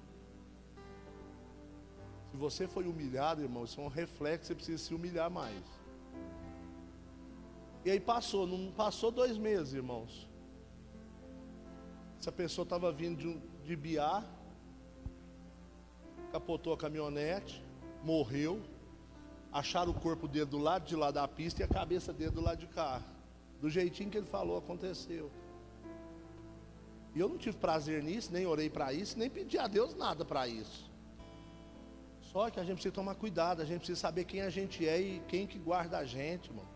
Se você foi humilhado, irmão, isso é um reflexo, você precisa se humilhar mais. E aí não passou 2 meses, irmãos. Essa pessoa estava vindo de Biá, capotou a caminhonete, morreu. Acharam o corpo dele do lado de lá da pista e a cabeça dele do lado de cá. Do jeitinho que ele falou, aconteceu. E eu não tive prazer nisso, nem orei para isso, nem pedi a Deus nada para isso. Só que a gente precisa tomar cuidado, a gente precisa saber quem a gente é e quem que guarda a gente, irmão.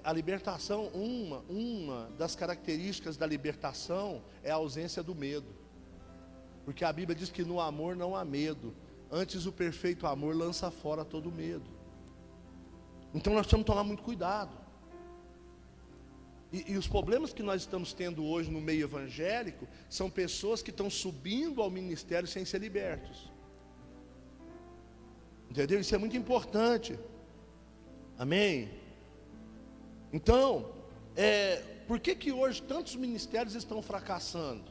A libertação, uma das características da libertação é a ausência do medo. Porque a Bíblia diz que no amor não há medo. Antes o perfeito amor lança fora todo medo. Então nós precisamos tomar muito cuidado. E os problemas que nós estamos tendo hoje no meio evangélico são pessoas que estão subindo ao ministério sem ser libertos. Entendeu? Isso é muito importante. Amém? Então, por que hoje tantos ministérios estão fracassando?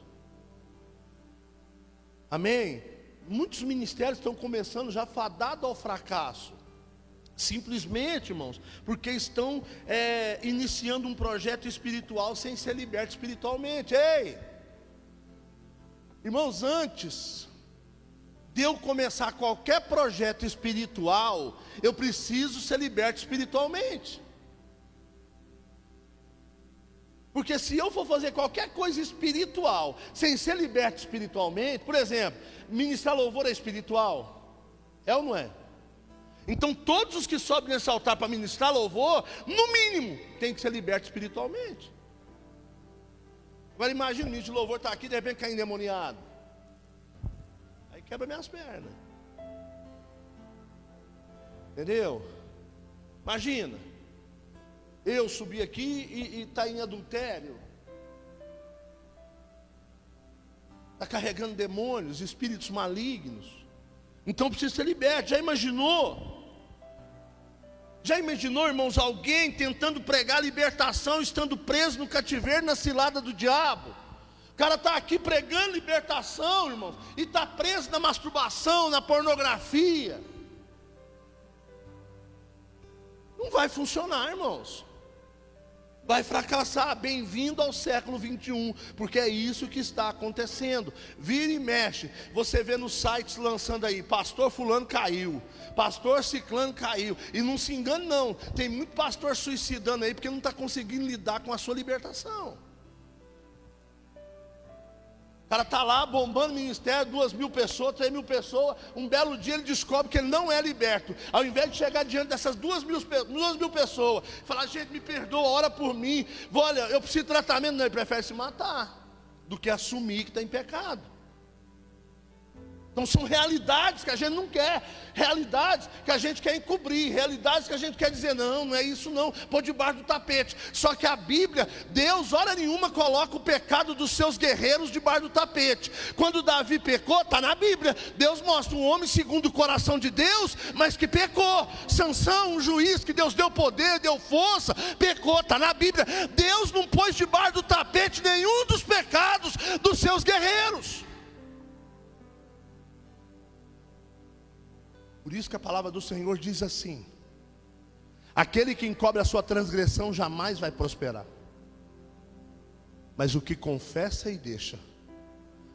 Amém? Muitos ministérios estão começando já fadados ao fracasso. Simplesmente, irmãos, porque estão iniciando um projeto espiritual sem ser libertos espiritualmente. Ei! Irmãos, antes de eu começar qualquer projeto espiritual, eu preciso ser liberto espiritualmente. Porque se eu for fazer qualquer coisa espiritual sem ser liberto espiritualmente, por exemplo, ministrar louvor é espiritual? É ou não é? Então todos os que sobem nesse altar para ministrar louvor, no mínimo, tem que ser liberto espiritualmente. Agora imagina o ministro de louvor está aqui, de repente cai endemoniado. Aí quebra minhas pernas. Entendeu? Imagina eu subir aqui e está em adultério, está carregando demônios, espíritos malignos. Então precisa ser liberto. Já imaginou? Já imaginou, irmãos, alguém tentando pregar libertação, estando preso no cativeiro, na cilada do diabo? O cara está aqui pregando libertação, irmãos, e está preso na masturbação, na pornografia. Não vai funcionar, irmãos. Vai fracassar. Bem-vindo ao século 21, porque é isso que está acontecendo. Vira e mexe, você vê nos sites lançando aí: pastor fulano caiu, pastor ciclano caiu. E não se engane não, tem muito pastor suicidando aí porque não está conseguindo lidar com a sua libertação. O cara está lá bombando o ministério, 2.000 pessoas, 3.000 pessoas. Um belo dia ele descobre que ele não é liberto. Ao invés de chegar diante dessas 2.000 pessoas, falar: gente, me perdoa, ora por mim, olha, eu preciso de tratamento. Não, ele prefere se matar do que assumir que está em pecado. Então são realidades que a gente não quer, realidades que a gente quer encobrir, realidades que a gente quer dizer, não, não é isso não, pôr debaixo do tapete. Só que a Bíblia, Deus, hora nenhuma, coloca o pecado dos seus guerreiros debaixo do tapete. Quando Davi pecou, está na Bíblia, Deus mostra um homem segundo o coração de Deus, mas que pecou. Sansão, um juiz que Deus deu poder, deu força, pecou, está na Bíblia. Deus não pôs debaixo do tapete nenhum dos pecados dos seus guerreiros. Por isso que a palavra do Senhor diz assim: aquele que encobre a sua transgressão jamais vai prosperar, mas o que confessa e deixa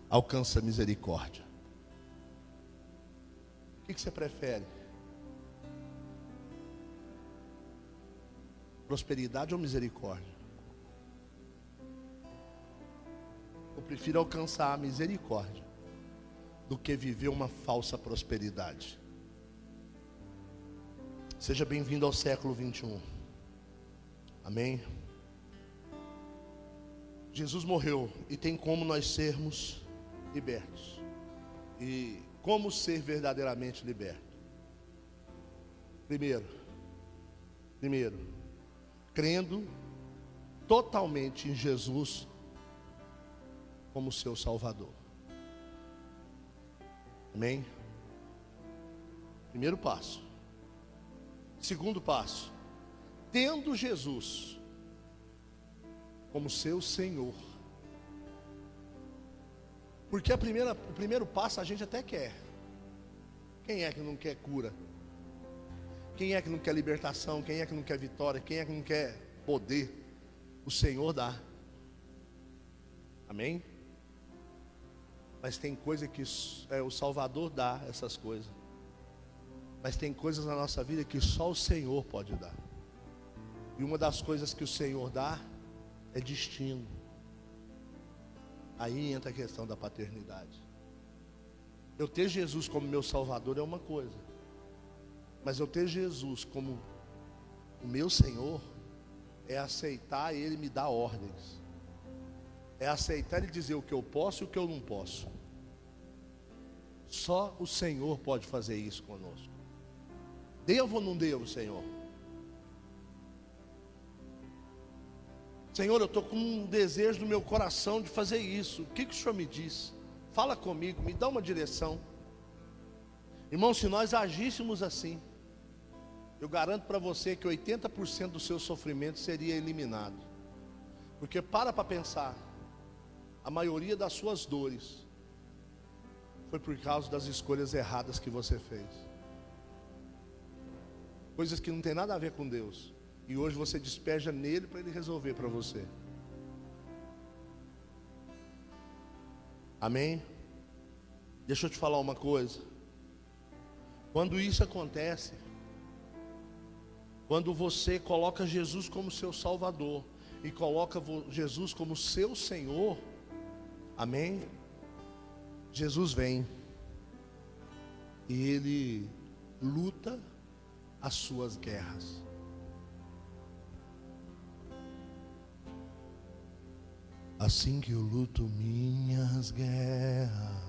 alcança misericórdia. O que você prefere? Prosperidade ou misericórdia? Eu prefiro alcançar a misericórdia do que viver uma falsa prosperidade. Seja bem-vindo ao século 21. Amém? Jesus morreu e tem como nós sermos libertos. E como ser verdadeiramente liberto? Primeiro, crendo totalmente em Jesus como seu Salvador. Amém? Primeiro passo. Segundo passo, tendo Jesus como seu Senhor. Porque o primeiro passo a gente até quer. Quem é que não quer cura? Quem é que não quer libertação? Quem é que não quer vitória? Quem é que não quer poder? O Senhor dá. Amém? Mas tem coisa que o Salvador dá essas coisas. Mas tem coisas na nossa vida que só o Senhor pode dar. E uma das coisas que o Senhor dá é destino. Aí entra a questão da paternidade. Eu ter Jesus como meu Salvador é uma coisa, mas eu ter Jesus como o meu Senhor é aceitar Ele me dar ordens. É aceitar Ele dizer o que eu posso e o que eu não posso. Só o Senhor pode fazer isso conosco. Devo ou não devo, Senhor? Senhor, eu estou com um desejo no meu coração de fazer isso. O que o Senhor me diz? Fala comigo, me dá uma direção. Irmão, se nós agíssemos assim, eu garanto para você que 80% do seu sofrimento seria eliminado. Porque para pensar, a maioria das suas dores foi por causa das escolhas erradas que você fez. Coisas que não tem nada a ver com Deus. E hoje você despeja nele para ele resolver para você. Amém? Deixa eu te falar uma coisa. Quando isso acontece, quando você coloca Jesus como seu Salvador e coloca Jesus como seu Senhor, amém? Jesus vem e Ele luta as suas guerras. Assim que eu luto minhas guerras,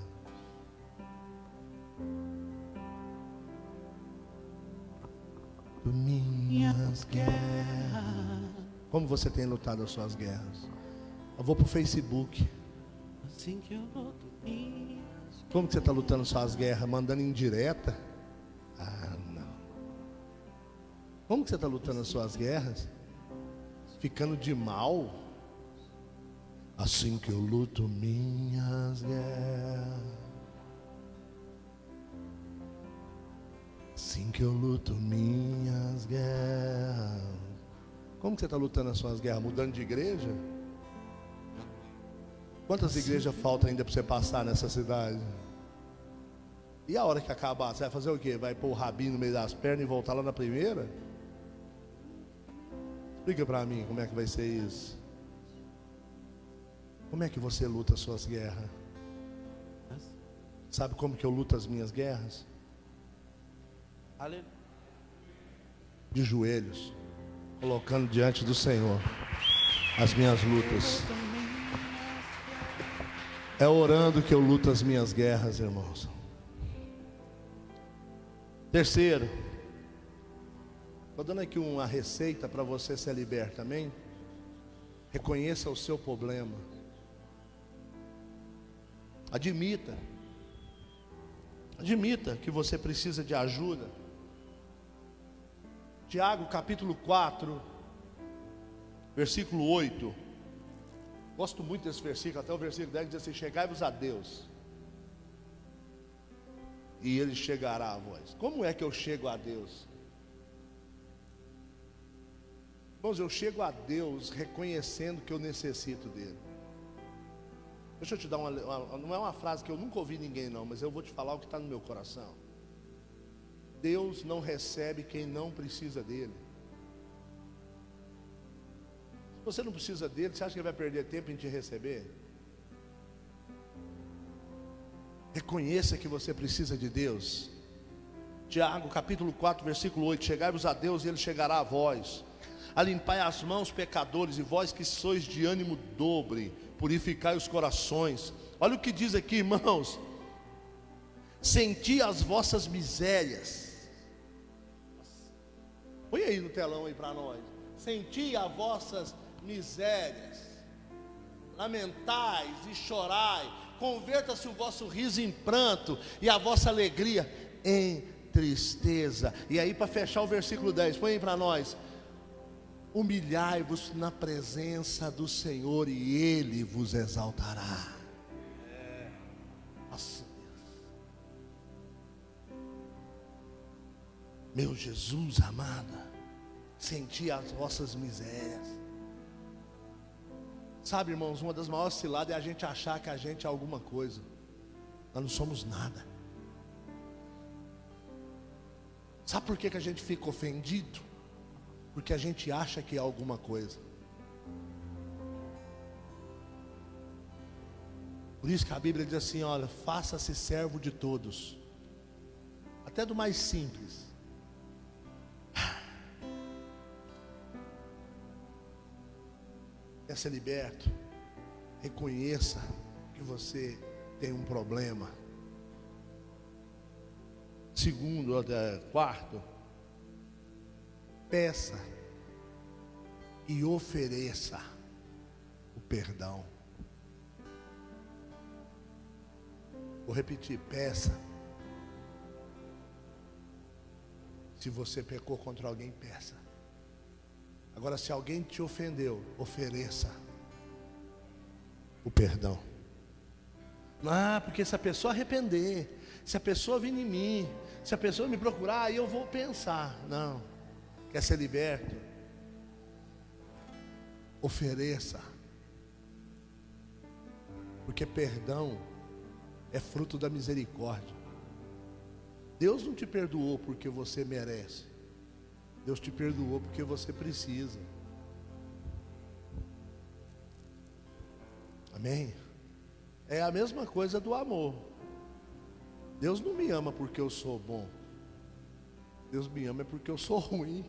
minhas guerras. Como você tem lutado as suas guerras? Eu vou pro Facebook. Assim que eu luto minhas. Como que você está lutando suas guerras? Mandando indireta? Ah, não. Como que você está lutando as suas guerras? Ficando de mal? Assim que eu luto minhas guerras, assim que eu luto minhas guerras. Como que você está lutando as suas guerras? Mudando de igreja? Quantas igrejas faltam ainda para você passar nessa cidade? E a hora que acabar, você vai fazer o quê? Vai pôr o rabinho no meio das pernas e voltar lá na primeira? Explica para mim como é que vai ser isso. Como é que você luta as suas guerras? Sabe como que eu luto as minhas guerras? De joelhos, colocando diante do Senhor as minhas lutas. É orando que eu luto as minhas guerras, irmãos. Terceiro, estou dando aqui uma receita para você ser liberto também. Reconheça o seu problema. Admita que você precisa de ajuda. Tiago capítulo 4, versículo 8. Gosto muito desse versículo, até o versículo 10 diz assim: chegai-vos a Deus, e Ele chegará a vós. Como é que eu chego a Deus? Irmãos, eu chego a Deus reconhecendo que eu necessito dEle. Deixa eu te dar não é uma frase que eu nunca ouvi ninguém não, mas eu vou te falar o que está no meu coração. Deus não recebe quem não precisa dEle. Se você não precisa dEle, você acha que Ele vai perder tempo em te receber? Reconheça que você precisa de Deus. Tiago capítulo 4, versículo 8: chegai-vos a Deus e Ele chegará a vós. Alimpai as mãos, pecadores, e vós que sois de ânimo dobre, purificai os corações. Olha o que diz aqui, irmãos: senti as vossas misérias. Põe aí no telão aí para nós. Senti as vossas misérias, lamentais e chorai, converta-se o vosso riso em pranto e a vossa alegria em tristeza. E aí, para fechar o versículo 10, põe aí para nós: humilhai-vos na presença do Senhor e Ele vos exaltará. Nossa Deus. Meu Jesus amado, senti as vossas misérias. Sabe, irmãos, uma das maiores ciladas é a gente achar que a gente é alguma coisa. Nós não somos nada. Sabe por que a gente fica ofendido? Porque a gente acha que é alguma coisa. Por isso que a Bíblia diz assim: olha, faça-se servo de todos, até do mais simples. Quer ser liberto? Reconheça que você tem um problema. Segundo, quarto, peça e ofereça o perdão. Vou repetir: peça. Se você pecou contra alguém, peça. Agora, se alguém te ofendeu, ofereça o perdão. Porque se a pessoa arrepender, se a pessoa vir em mim, se a pessoa me procurar, aí eu vou pensar. Não. Quer ser liberto? Ofereça. Porque perdão é fruto da misericórdia. Deus não te perdoou porque você merece. Deus te perdoou porque você precisa. Amém? É a mesma coisa do amor. Deus não me ama porque eu sou bom. Deus me ama é porque eu sou ruim.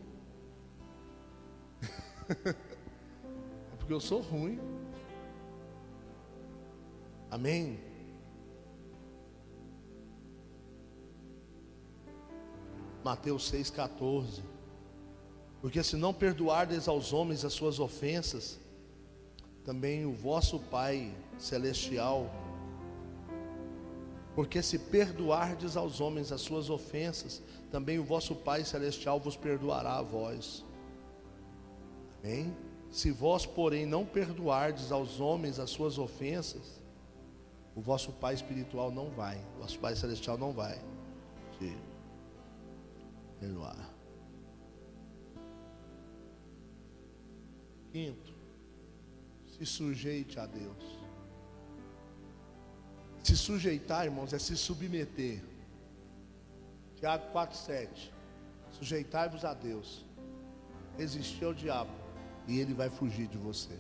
É porque eu sou ruim. Amém? Mateus 6,14. Porque se não perdoardes aos homens as suas ofensas, também o vosso Pai Celestial, porque se perdoardes aos homens as suas ofensas, também o vosso Pai Celestial vos perdoará a vós. Amém? Se vós, porém, não perdoardes aos homens as suas ofensas, o vosso Pai espiritual não vai, o vosso Pai Celestial não vai te perdoar. Quinto, se sujeite a Deus. Se sujeitar, irmãos, é se submeter. Tiago 4,7. Sujeitai-vos a Deus, resistir ao diabo, e ele vai fugir de você.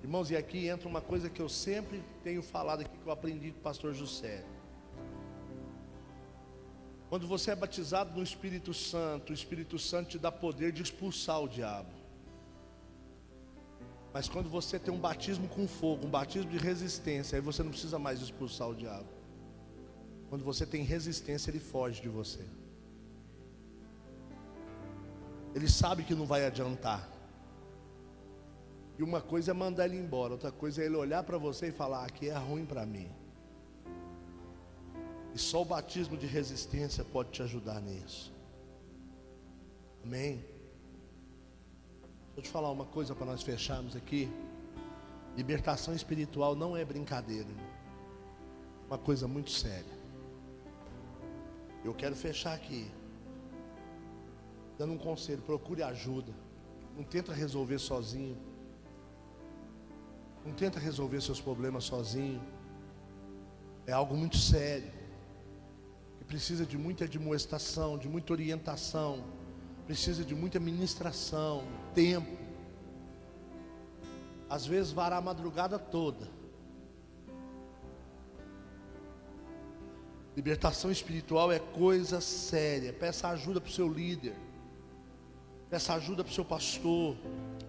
Irmãos, e aqui entra uma coisa que eu sempre tenho falado aqui, que eu aprendi com o pastor José. Quando você é batizado no Espírito Santo, o Espírito Santo te dá poder de expulsar o diabo. Mas quando você tem um batismo com fogo, um batismo de resistência, aí você não precisa mais expulsar o diabo. Quando você tem resistência, ele foge de você. Ele sabe que não vai adiantar. E uma coisa é mandar ele embora, outra coisa é ele olhar para você e falar: aqui é ruim para mim. E só o batismo de resistência pode te ajudar nisso. Amém? Deixa eu te falar uma coisa para nós fecharmos aqui. Libertação espiritual não é brincadeira, irmão. Uma coisa muito séria. Eu quero fechar aqui dando um conselho: procure ajuda. Não tenta resolver sozinho. Não tenta resolver seus problemas sozinho. É algo muito sério, que precisa de muita admoestação, de muita orientação, precisa de muita ministração, tempo. Às vezes vará a madrugada toda. Libertação espiritual é coisa séria. Peça ajuda para o seu líder. Peça ajuda para o seu pastor.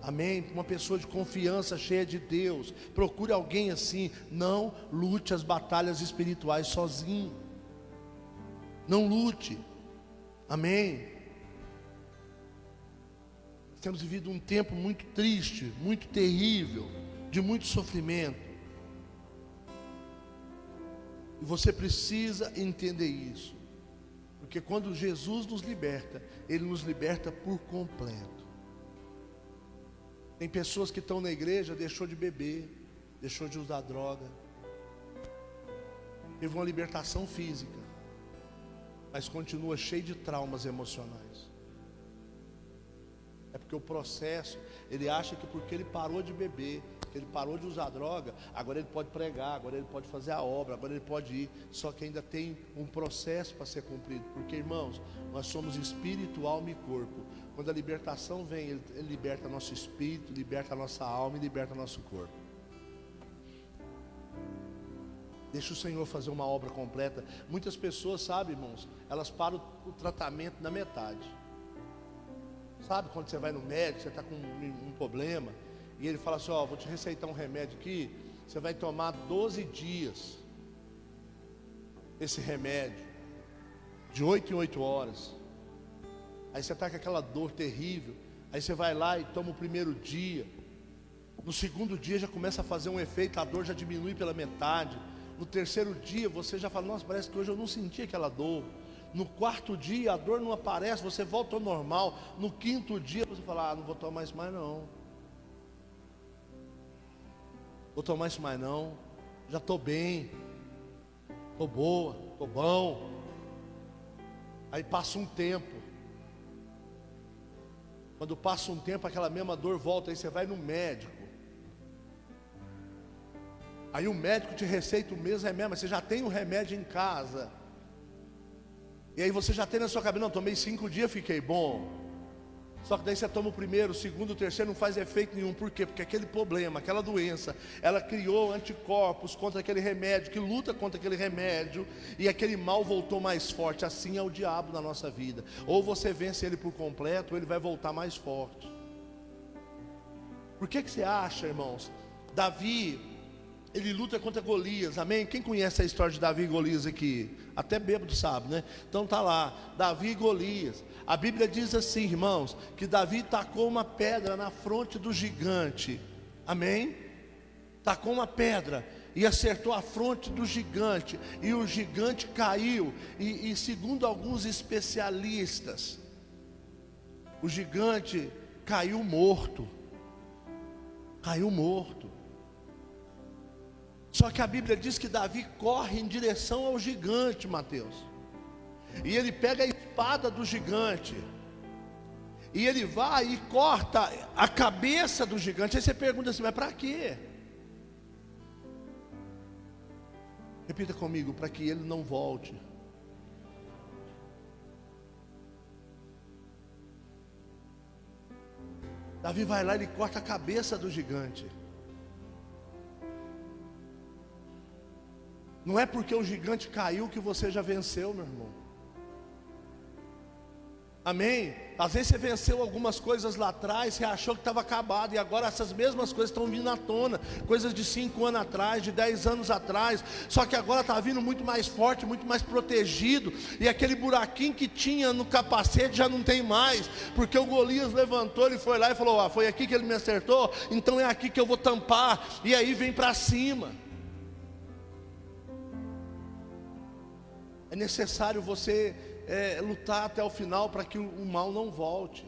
Amém? Uma pessoa de confiança, cheia de Deus. Procure alguém assim. Não lute as batalhas espirituais sozinho. Não lute. Amém? Temos vivido um tempo muito triste, muito terrível, de muito sofrimento. E você precisa entender isso. Porque quando Jesus nos liberta, Ele nos liberta por completo. Tem pessoas que estão na igreja, deixou de beber, deixou de usar droga, teve uma libertação física, mas continua cheio de traumas emocionais. É porque o processo, ele acha que porque ele parou de beber, que ele parou de usar droga, agora ele pode pregar, agora ele pode fazer a obra, agora ele pode ir. Só que ainda tem um processo para ser cumprido. Porque, irmãos, nós somos espírito, alma e corpo. Quando a libertação vem, ele liberta nosso espírito, liberta a nossa alma e liberta nosso corpo. Deixa o Senhor fazer uma obra completa. Muitas pessoas, sabe, irmãos, elas param o tratamento na metade. Sabe quando você vai no médico, você está com um problema, e ele fala assim: ó, vou te receitar um remédio aqui, você vai tomar 12 dias esse remédio, de 8 em 8 horas. Aí você está com aquela dor terrível, aí você vai lá e toma o primeiro dia, no segundo dia já começa a fazer um efeito, a dor já diminui pela metade. No terceiro dia você já fala: nossa, parece que hoje eu não senti aquela dor. No quarto dia a dor não aparece, você volta ao normal. No quinto dia você fala: ah, não vou tomar isso mais não. Vou tomar isso mais não. Já estou bem, estou boa, estou bom. Aí passa um tempo. Quando passa um tempo, aquela mesma dor volta. Aí você vai no médico. Aí o médico te receita o mesmo remédio, mas você já tem o remédio em casa. E aí você já tem na sua cabeça: não, tomei 5 dias, fiquei bom. Só que daí você toma o primeiro, o segundo, o terceiro, não faz efeito nenhum. Por quê? Porque aquele problema, aquela doença, ela criou anticorpos contra aquele remédio, que luta contra aquele remédio, e aquele mal voltou mais forte. Assim é o diabo na nossa vida. Ou você vence ele por completo, ou ele vai voltar mais forte. Por que você acha, irmãos? Davi, ele luta contra Golias, amém? Quem conhece a história de Davi e Golias aqui? Até bêbado sabe, né? Então tá lá, Davi e Golias. A Bíblia diz assim, irmãos, que Davi tacou uma pedra na fronte do gigante, amém? Tacou uma pedra e acertou a fronte do gigante, e o gigante caiu. E segundo alguns especialistas, o gigante caiu morto. Caiu morto. Só que a Bíblia diz que Davi corre em direção ao gigante, Mateus. E ele pega a espada do gigante. E ele vai e corta a cabeça do gigante. Aí você pergunta assim: mas para quê? Repita comigo: para que ele não volte. Davi vai lá e ele corta a cabeça do gigante. Não é porque o gigante caiu que você já venceu, meu irmão. Amém? Às vezes você venceu algumas coisas lá atrás, você achou que estava acabado, e agora essas mesmas coisas estão vindo à tona. Coisas de 5 anos atrás, de 10 anos atrás. Só que agora está vindo muito mais forte, muito mais protegido. E aquele buraquinho que tinha no capacete já não tem mais. Porque o Golias levantou, ele foi lá e falou: ah, foi aqui que ele me acertou, então é aqui que eu vou tampar. E aí vem para cima. É necessário você lutar até o final para que o mal não volte.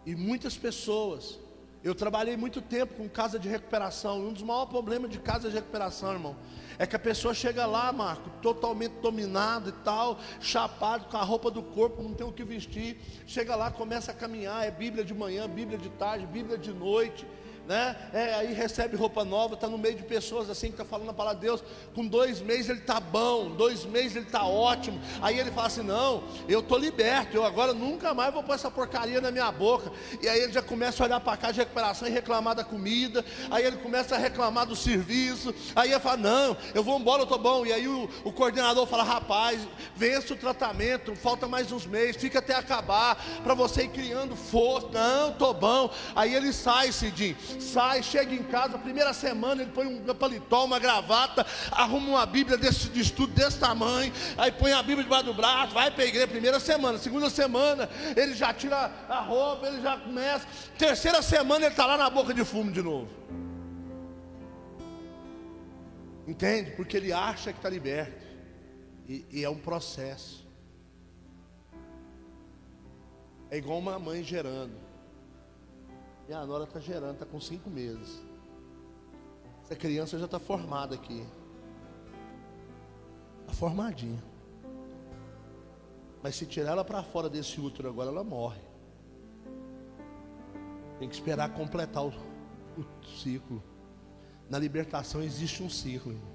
E muitas pessoas, eu trabalhei muito tempo com casa de recuperação, e um dos maiores problemas de casa de recuperação, irmão, é que a pessoa chega lá, Marco, totalmente dominado e tal, chapado, com a roupa do corpo, não tem o que vestir, chega lá, começa a caminhar, é Bíblia de manhã, Bíblia de tarde, Bíblia de noite, né? Aí recebe roupa nova, está no meio de pessoas assim, que está falando a palavra de Deus. Com 2 meses ele está bom, 2 meses ele está ótimo. Aí ele fala assim: não, eu estou liberto, eu agora nunca mais vou pôr essa porcaria na minha boca. E aí ele já começa a olhar para cá de recuperação e reclamar da comida. Aí ele começa a reclamar do serviço. Aí ele fala: não, eu vou embora, eu estou bom. E aí o coordenador fala: rapaz, vence o tratamento, falta mais uns meses, fica até acabar, para você ir criando força. Não, estou bom. Aí ele sai, Cidinho, sai, chega em casa, a primeira semana ele põe um paletó, uma gravata, arruma uma Bíblia de estudo desse tamanho, aí põe a Bíblia debaixo do braço, vai para a igreja. Primeira semana, segunda semana ele já tira a roupa, ele já começa. Terceira semana ele está lá na boca de fumo de novo. Entende? Porque ele acha que está liberto, e é um processo. É igual uma mãe gerando. Minha nora está gerando, está com 5 meses. Essa criança já está formada aqui. Está formadinha. Mas se tirar ela para fora desse útero agora, ela morre. Tem que esperar completar o ciclo. Na libertação existe um ciclo, irmão.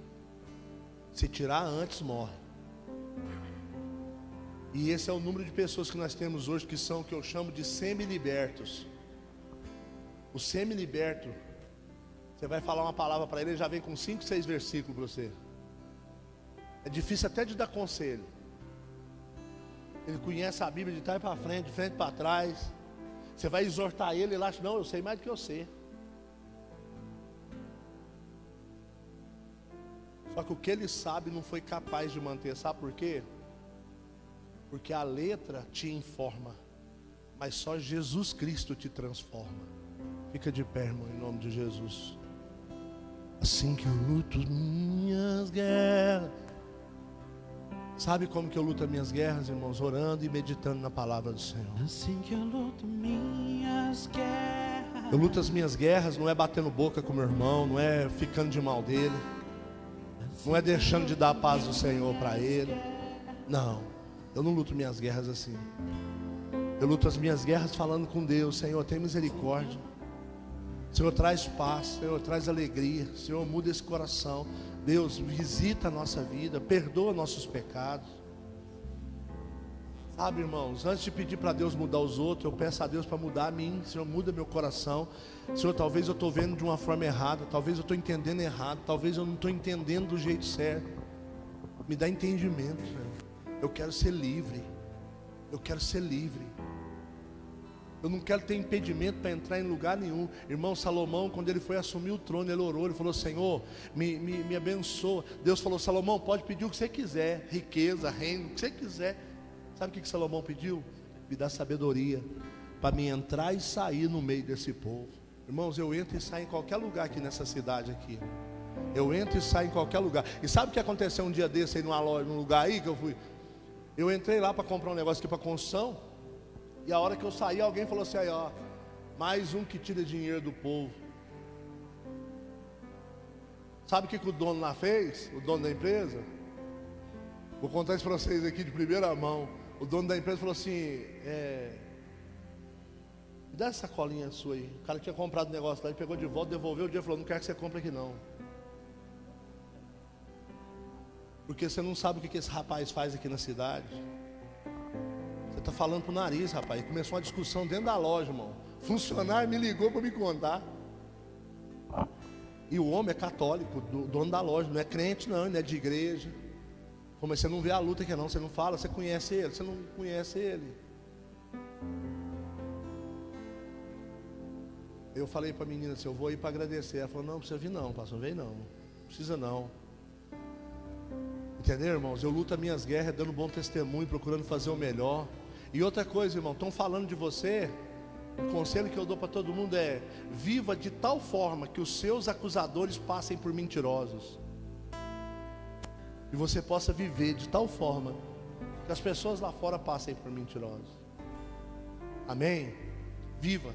Se tirar antes, morre. E esse é o número de pessoas que nós temos hoje, que são o que eu chamo de semi-libertos. O semi-liberto, você vai falar uma palavra para ele, ele já vem com 5, 6 versículos para você. É difícil até de dar conselho. Ele conhece a Bíblia de trás para frente, de frente para trás. Você vai exortar ele, ele acha: não, eu sei mais do que eu sei. Só que o que ele sabe não foi capaz de manter. Sabe por quê? Porque a letra te informa, mas só Jesus Cristo te transforma. Fica de pé, irmão, em nome de Jesus. Assim que eu luto minhas guerras. Sabe como que eu luto as minhas guerras, irmãos? Orando e meditando na palavra do Senhor. Assim que eu luto minhas guerras. Eu luto as minhas guerras, não é batendo boca com meu irmão, não é ficando de mal dele, não é deixando de dar a paz do Senhor para ele. Não, eu não luto minhas guerras assim. Eu luto as minhas guerras falando com Deus: Senhor, tem misericórdia. Senhor, traz paz, Senhor, traz alegria. Senhor, muda esse coração. Deus, visita a nossa vida, perdoa nossos pecados. Sabe, irmãos, antes de pedir para Deus mudar os outros, eu peço a Deus para mudar a mim. Senhor, muda meu coração. Senhor, talvez eu estou vendo de uma forma errada, talvez eu estou entendendo errado, talvez eu não estou entendendo do jeito certo. Me dá entendimento, Senhor. Eu quero ser livre. Eu quero ser livre. Eu não quero ter impedimento para entrar em lugar nenhum. Irmão Salomão, quando ele foi assumir o trono, ele orou, ele falou: Senhor, me abençoa. Deus falou: Salomão, pode pedir o que você quiser, riqueza, reino, o que você quiser. Sabe o que Salomão pediu? Me dá sabedoria para me entrar e sair no meio desse povo. Irmãos, eu entro e saio em qualquer lugar aqui nessa cidade aqui. Eu entro e saio em qualquer lugar. E sabe o que aconteceu um dia desse aí numa loja, num lugar aí que eu fui? Eu entrei lá para comprar um negócio aqui para construção. E a hora que eu saí, alguém falou assim: aí, ó, mais um que tira dinheiro do povo. Sabe o que o dono lá fez? O dono da empresa? Vou contar isso para vocês aqui de primeira mão. O dono da empresa falou assim: me dá essa colinha sua aí. O cara tinha comprado o negócio lá, ele pegou de volta, devolveu o dinheiro e falou: não quero que você compre aqui não. Porque você não sabe o que esse rapaz faz aqui na cidade. Você está falando pro nariz, rapaz. Começou uma discussão dentro da loja, irmão. Funcionário me ligou para me contar. E o homem é católico, dono da loja. Não é crente não, ele é de igreja. Mas você não vê a luta que é não, você não fala, você conhece ele, você não conhece ele. Eu falei para a menina assim, eu vou ir para agradecer. Ela falou, não precisa vir não, pastor, não vem não, precisa não. Entendeu, irmãos? Eu luto as minhas guerras, dando bom testemunho, procurando fazer o melhor. E outra coisa, irmão, estão falando de você. O conselho que eu dou para todo mundo é: viva de tal forma que os seus acusadores passem por mentirosos, e você possa viver de tal forma que as pessoas lá fora passem por mentirosos. Amém? Viva.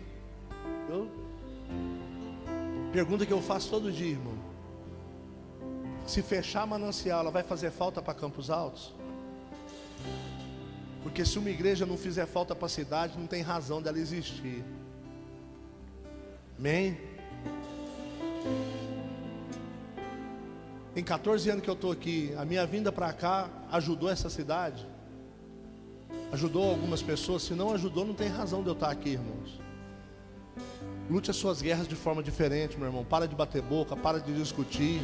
Pergunta que eu faço todo dia, irmão: se fechar Manancial, ela vai fazer falta para Campos Altos? Porque se uma igreja não fizer falta para a cidade, não tem razão dela existir. Amém? Tem 14 anos que eu estou aqui. A minha vinda para cá ajudou essa cidade? Ajudou algumas pessoas? Se não ajudou, não tem razão de eu estar aqui, irmãos. Lute as suas guerras de forma diferente, meu irmão. Para de bater boca, para de discutir.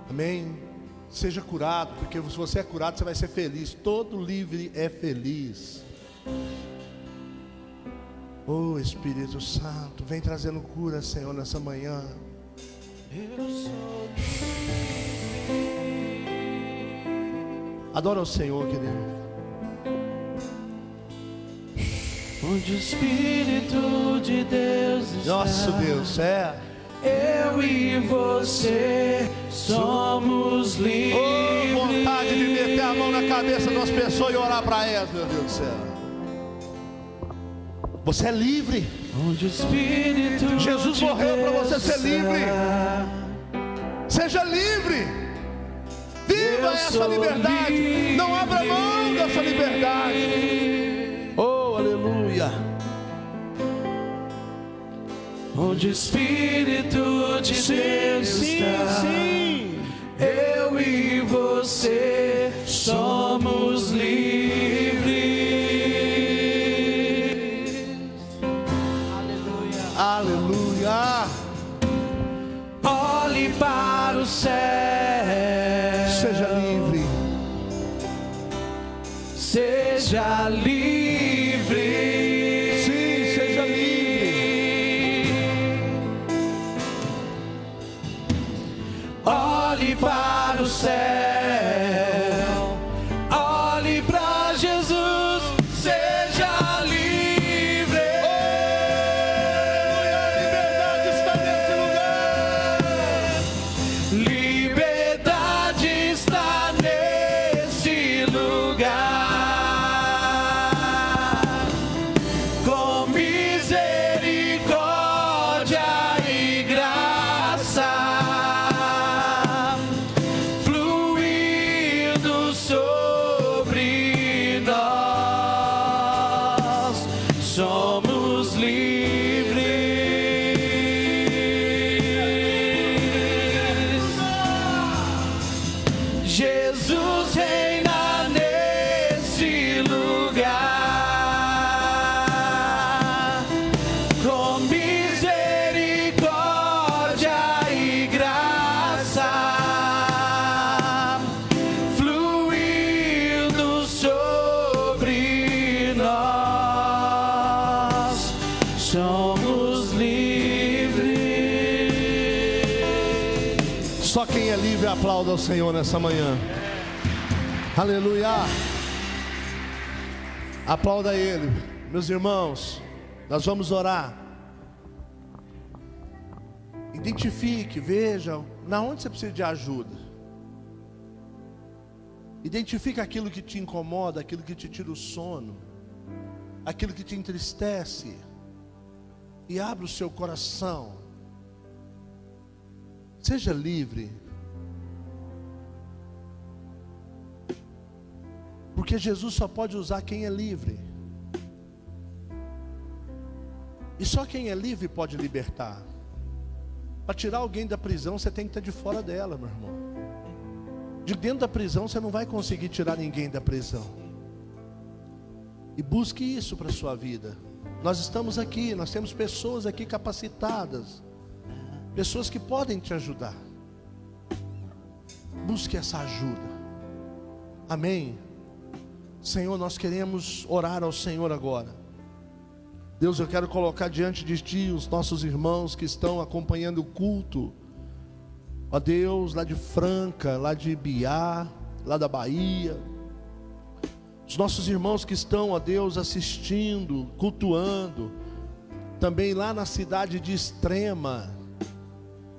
Amém? Seja curado, porque se você é curado, você vai ser feliz. Todo livre é feliz. Oh, Espírito Santo, vem trazendo cura, Senhor, nessa manhã. Adora o Senhor, querido. Onde o Espírito de Deus está, Nosso Deus, eu e você somos livres. Oh, vontade de meter a mão na cabeça de umas pessoas e orar para elas, meu Deus do céu. Você é livre. Onde o Espírito Jesus morreu para você ser livre. Seja livre. Viva essa liberdade. Livre. Não abra mão dessa liberdade. Oh, aleluia. Onde o Espírito de Deus está, eu e você somos livres. Aleluia. Aleluia. Olhe para o céu. Seja livre. Seja livre. Olhe para o céu, olhe para Jesus, seja livre. Oh, a liberdade está nesse lugar. Liberdade está nesse lugar. Com misericórdia e graça. Somos livres. Jesus reina nesse lugar. Com misericórdia e graça, fluindo sobre nós. Somos livres. Só quem é livre aplauda ao Senhor nessa manhã. Aleluia. Aplauda Ele. Meus irmãos, nós vamos orar. Identifique, veja na onde você precisa de ajuda. Identifique aquilo que te incomoda, aquilo que te tira o sono, aquilo que te entristece. E abra o seu coração. Seja livre. Porque Jesus só pode usar quem é livre. E só quem é livre pode libertar. Para tirar alguém da prisão, você tem que estar de fora dela, meu irmão. De dentro da prisão, você não vai conseguir tirar ninguém da prisão. E busque isso para a sua vida. Nós estamos aqui, nós temos pessoas aqui capacitadas, pessoas que podem te ajudar. busque essa ajuda. Amém? Senhor, nós queremos orar ao Senhor agora. Deus, eu quero colocar diante de Ti os nossos irmãos que estão acompanhando o culto. Ó Deus, lá de Franca, lá de Ibiá, lá da Bahia. Os nossos irmãos que estão, ó Deus, assistindo, cultuando. Também lá na cidade de Extrema.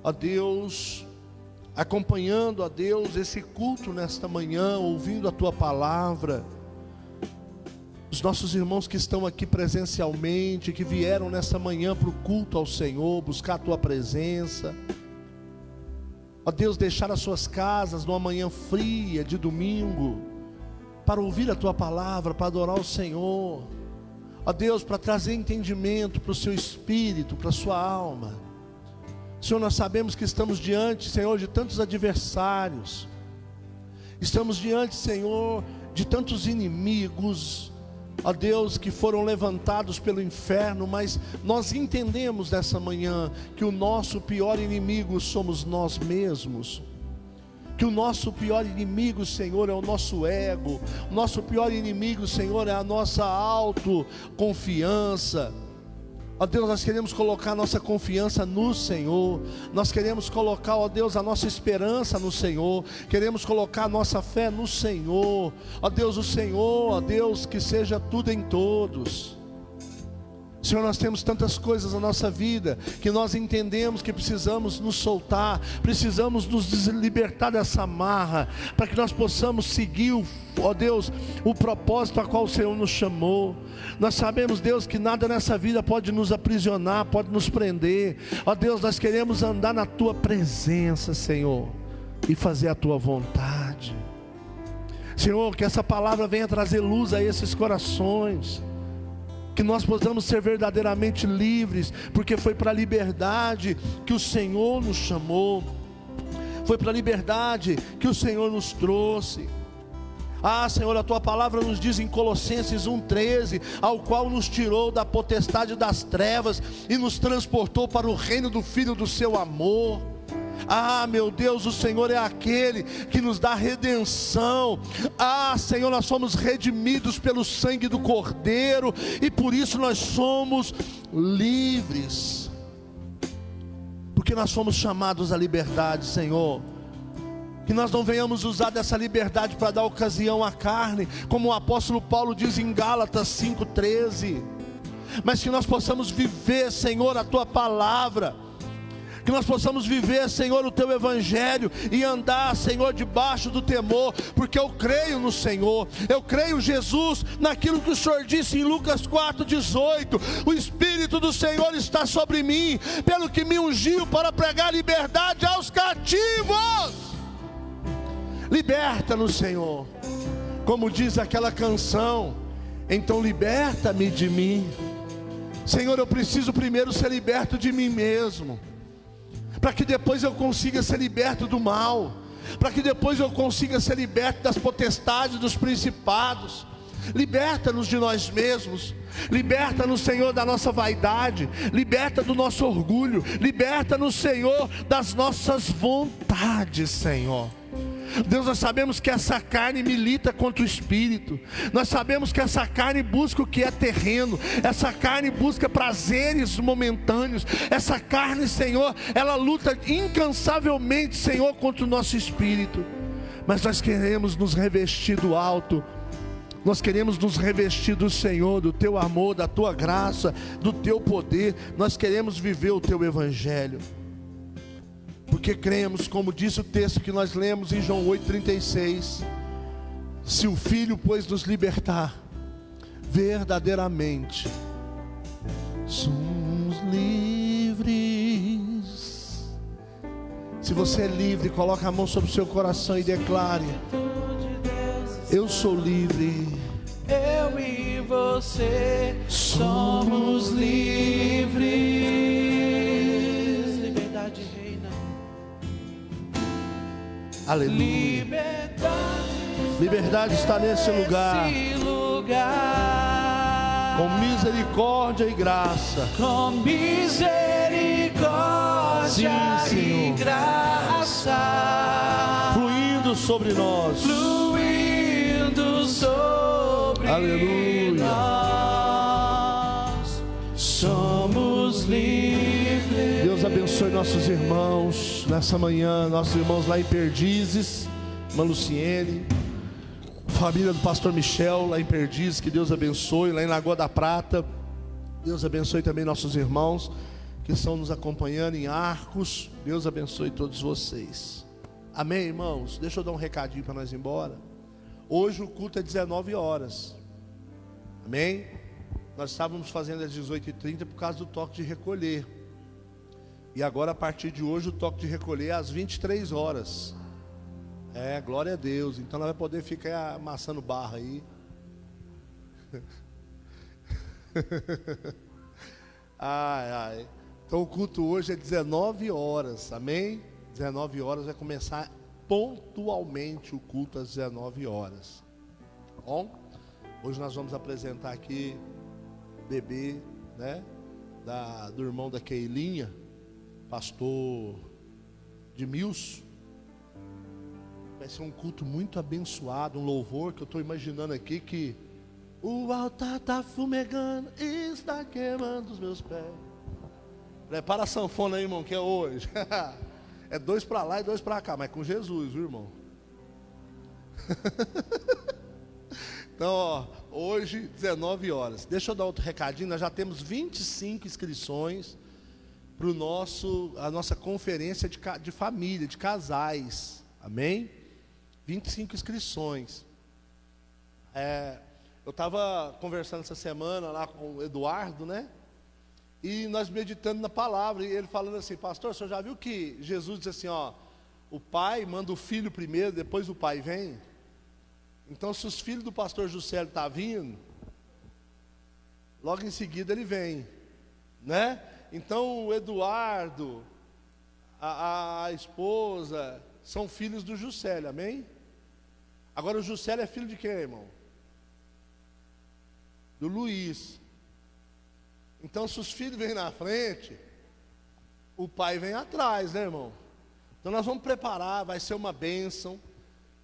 Ó Deus, acompanhando, ó Deus, esse culto nesta manhã, ouvindo a Tua palavra. Os nossos irmãos que estão aqui presencialmente, que vieram nesta manhã para o culto ao Senhor, buscar a Tua presença. Ó Deus, deixar as suas casas numa manhã fria de domingo, para ouvir a Tua palavra, para adorar o Senhor. Ó Deus, para trazer entendimento para o seu espírito, para a sua alma. Senhor, nós sabemos que estamos diante, Senhor, de tantos adversários. Estamos diante, Senhor, de tantos inimigos, ó Deus, que foram levantados pelo inferno. Mas nós entendemos nessa manhã que o nosso pior inimigo somos nós mesmos. Que o nosso pior inimigo, Senhor, é o nosso ego. O nosso pior inimigo, Senhor, é a nossa autoconfiança. Ó Deus, nós queremos colocar a nossa confiança no Senhor. Nós queremos colocar, ó Deus, a nossa esperança no Senhor. Queremos colocar a nossa fé no Senhor. Ó Deus, o Senhor, ó Deus, que seja tudo em todos. Senhor, nós temos tantas coisas na nossa vida que nós entendemos que precisamos nos soltar, precisamos nos libertar dessa amarra, para que nós possamos seguir, ó Deus, o propósito a qual o Senhor nos chamou. Nós sabemos, Deus, que nada nessa vida pode nos aprisionar, pode nos prender. Ó Deus, nós queremos andar na Tua presença, Senhor, e fazer a Tua vontade. Senhor, que essa palavra venha trazer luz a esses corações, que nós possamos ser verdadeiramente livres, porque foi para a liberdade que o Senhor nos chamou, foi para a liberdade que o Senhor nos trouxe. Ah, Senhor, a Tua palavra nos diz em Colossenses 1,13, ao qual nos tirou da potestade das trevas e nos transportou para o reino do Filho do Seu amor. Ah, meu Deus, o Senhor é aquele que nos dá redenção. Ah, Senhor, nós somos redimidos pelo sangue do Cordeiro, e por isso nós somos livres, porque nós fomos chamados à liberdade, Senhor. Que nós não venhamos usar dessa liberdade para dar ocasião à carne, como o apóstolo Paulo diz em Gálatas 5,13, mas que nós possamos viver, Senhor, a Tua palavra, que nós possamos viver, Senhor, o Teu Evangelho e andar, Senhor, debaixo do temor, porque eu creio no Senhor, eu creio, Jesus, naquilo que o Senhor disse em Lucas 4,18, o Espírito do Senhor está sobre mim, pelo que me ungiu para pregar liberdade aos cativos. Liberta-nos, Senhor, como diz aquela canção, então liberta-me de mim. Senhor, eu preciso primeiro ser liberto de mim mesmo, para que depois eu consiga ser liberto do mal, para que depois eu consiga ser liberto das potestades, dos principados. Liberta-nos de nós mesmos, liberta-nos, Senhor, da nossa vaidade, liberta do nosso orgulho, liberta-nos, Senhor, das nossas vontades, Senhor. Deus, nós sabemos que essa carne milita contra o Espírito, nós sabemos que essa carne busca o que é terreno, essa carne busca prazeres momentâneos, essa carne, Senhor, ela luta incansavelmente, Senhor, contra o nosso Espírito. Mas nós queremos nos revestir do alto, nós queremos nos revestir do Senhor, do Teu amor, da Tua graça, do Teu poder. Nós queremos viver o Teu Evangelho, porque cremos, como disse o texto que nós lemos em João 8,36, se o Filho, pois, nos libertar, verdadeiramente somos livres. Se você é livre, coloque a mão sobre o seu coração e declare: eu sou livre. Eu e você somos livres. Liberdade reina. Aleluia. Liberdade está nesse lugar. Com misericórdia e graça. Com misericórdia Sim, e graça. Fluindo fluindo sobre nós. Fluindo sobre Aleluia. nós. Somos livres. Deus abençoe nossos irmãos nessa manhã, nossos irmãos lá em Perdizes, irmã Luciene, família do pastor Michel lá em Perdizes, que Deus abençoe, lá em Lagoa da Prata. Deus abençoe também nossos irmãos que estão nos acompanhando em Arcos. Deus abençoe todos vocês. Amém, irmãos? Deixa eu dar um recadinho para nós ir embora. Hoje o culto é 19 horas. Amém? Nós estávamos fazendo às 18h30 por causa do toque de recolher. E agora, a partir de hoje, o toque de recolher é às 23 horas. Glória a Deus. Então ela vai poder ficar amassando barra aí. Então o culto hoje é 19 horas. Amém? 19 horas vai começar pontualmente o culto às 19 horas. Tá bom? Hoje nós vamos apresentar aqui bebê, né? Do irmão da Keilinha, pastor de Milson. Vai ser um culto muito abençoado, um louvor que eu estou imaginando aqui que o altar está fumegando, está queimando os meus pés. Prepara a sanfona aí, irmão, que é hoje. É 2 para lá e 2 para cá, mas com Jesus, viu, irmão? Então, ó, hoje, 19 horas. Deixa eu dar outro recadinho. Nós já temos 25 inscrições para a nossa conferência de família, de casais. Amém? 25 inscrições. Eu estava conversando essa semana lá com o Eduardo, né? E nós meditando na palavra, e ele falando assim: pastor, o senhor já viu que Jesus diz assim, ó, o pai manda o filho primeiro, depois o pai vem? Então, se os filhos do pastor Juscelio estão vindo, logo em seguida ele vem, né? Então o Eduardo, a esposa, são filhos do Juscelio, amém? Agora o Juscelio é filho de quem, irmão? Do Luiz. Então, se os filhos vêm na frente, o pai vem atrás, né, irmão? Então nós vamos preparar, vai ser uma bênção.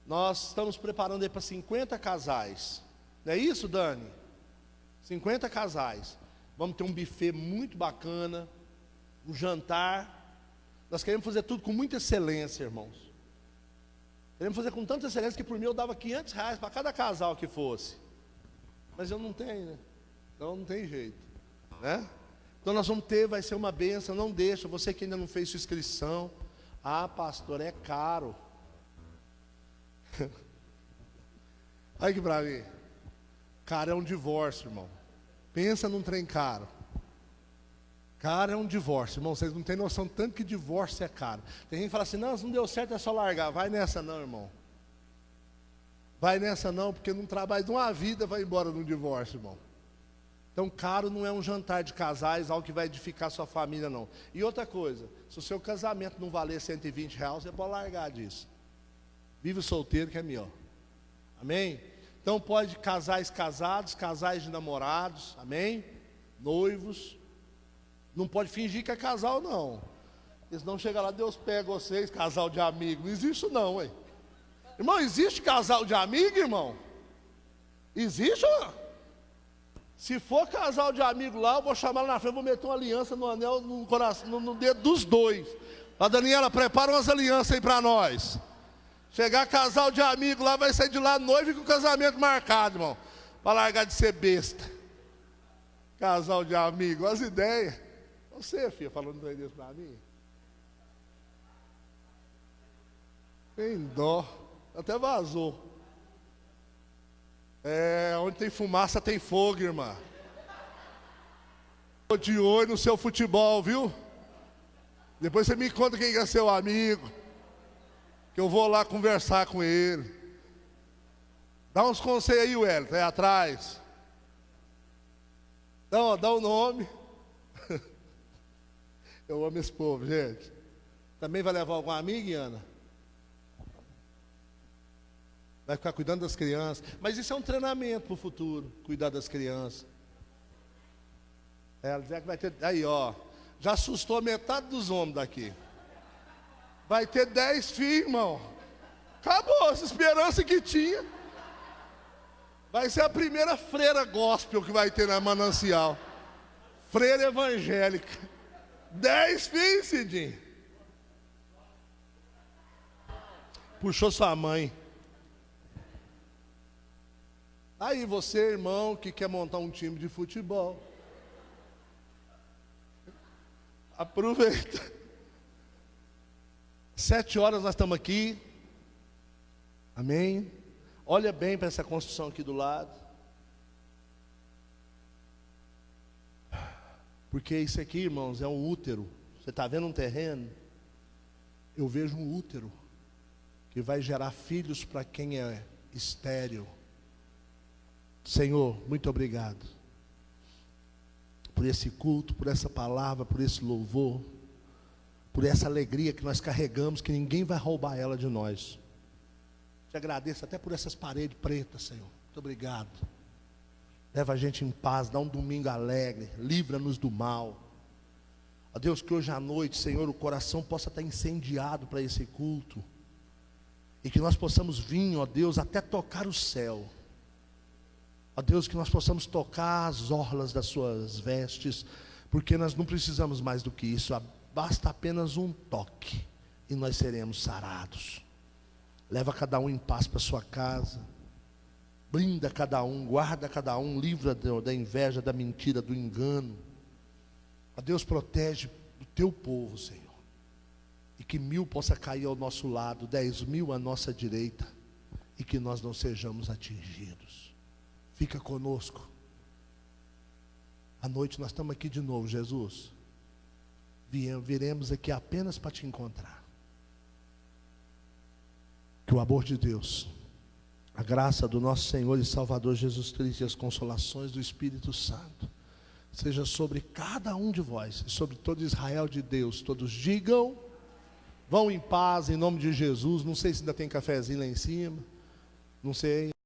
Nós estamos preparando aí para 50 casais. Não é isso, Dani? 50 casais. Vamos ter um buffet muito bacana, um jantar. Nós queremos fazer tudo com muita excelência, irmãos. Queremos fazer com tanta excelência que por mim eu dava R$500 para cada casal que fosse. Mas eu não tenho, né? Então não tem jeito, né? Então nós vamos ter, vai ser uma bênção. Não deixa, você que ainda não fez sua inscrição. Ah, pastor, é caro. Olha aqui pra mim. Caro é um divórcio, irmão. Pensa num trem caro. Caro é um divórcio, irmão. Vocês não têm noção tanto que divórcio é caro. Tem gente que fala assim: não, se não deu certo é só largar. Vai nessa não, irmão. Vai nessa não, porque num trabalho de uma vida vai embora num divórcio, irmão. Então caro não é um jantar de casais, algo que vai edificar sua família, não. E outra coisa, se o seu casamento não valer R$120, você pode largar disso. Vive solteiro que é melhor. Amém? Então pode casais casados, casais de namorados, amém? Noivos. Não pode fingir que é casal, não. Porque senão chega lá, Deus pega vocês, casal de amigo. Não existe não, ué. Irmão, existe casal de amigo, irmão? Existe ou não? Se for casal de amigo lá, eu vou chamar lá na frente, vou meter uma aliança no anel, no coração, no dedo dos dois. A Daniela, prepara umas alianças aí para nós. Chegar casal de amigo lá, vai sair de lá noivo e com o casamento marcado, irmão. Para largar de ser besta. Casal de amigo, as ideias. Você, filha, falando dois dias para mim. Tem dó. Até vazou. Onde tem fumaça tem fogo, irmã. Estou de olho no seu futebol, viu? Depois você me conta quem é seu amigo, que eu vou lá conversar com ele. Dá uns conselhos aí, Wellington, aí atrás. Então, dá o nome. Eu amo esse povo, gente. Também vai levar alguma amiga, Ana? Vai ficar cuidando das crianças. Mas isso é um treinamento para o futuro, cuidar das crianças. Ela diz que vai ter. Aí, ó. Já assustou metade dos homens daqui. Vai ter 10 filhos, irmão. Acabou, essa esperança que tinha. Vai ser a primeira freira gospel que vai ter na Manancial. Freira evangélica. 10 filhos, Cidinho. Puxou sua mãe. Aí você, irmão, que quer montar um time de futebol, aproveita. 7 horas nós estamos aqui. Amém? Olha bem para essa construção aqui do lado. Porque isso aqui, irmãos, é um útero. Você está vendo um terreno? Eu vejo um útero que vai gerar filhos para quem é estéril. Senhor, muito obrigado por esse culto, por essa palavra, por esse louvor, por essa alegria que nós carregamos, que ninguém vai roubar ela de nós. Te agradeço até por essas paredes pretas, Senhor. Muito obrigado. Leva a gente em paz, dá um domingo alegre, livra-nos do mal. Ó Deus, que hoje à noite, Senhor, o coração possa estar incendiado para esse culto, e que nós possamos vir, ó Deus, até tocar o céu. Ó Deus, que nós possamos tocar as orlas das suas vestes, porque nós não precisamos mais do que isso, basta apenas um toque, e nós seremos sarados. Leva cada um em paz para sua casa, blinda cada um, guarda cada um, livra da inveja, da mentira, do engano. Ó Deus, protege o teu povo, Senhor, e que 1000 possa cair ao nosso lado, 10.000 à nossa direita, e que nós não sejamos atingidos. Fica conosco. À noite nós estamos aqui de novo, Jesus. Viremos aqui apenas para te encontrar. Que o amor de Deus, a graça do nosso Senhor e Salvador Jesus Cristo e as consolações do Espírito Santo seja sobre cada um de vós e sobre todo Israel de Deus. Todos digam, vão em paz em nome de Jesus. Não sei se ainda tem cafezinho lá em cima, não sei.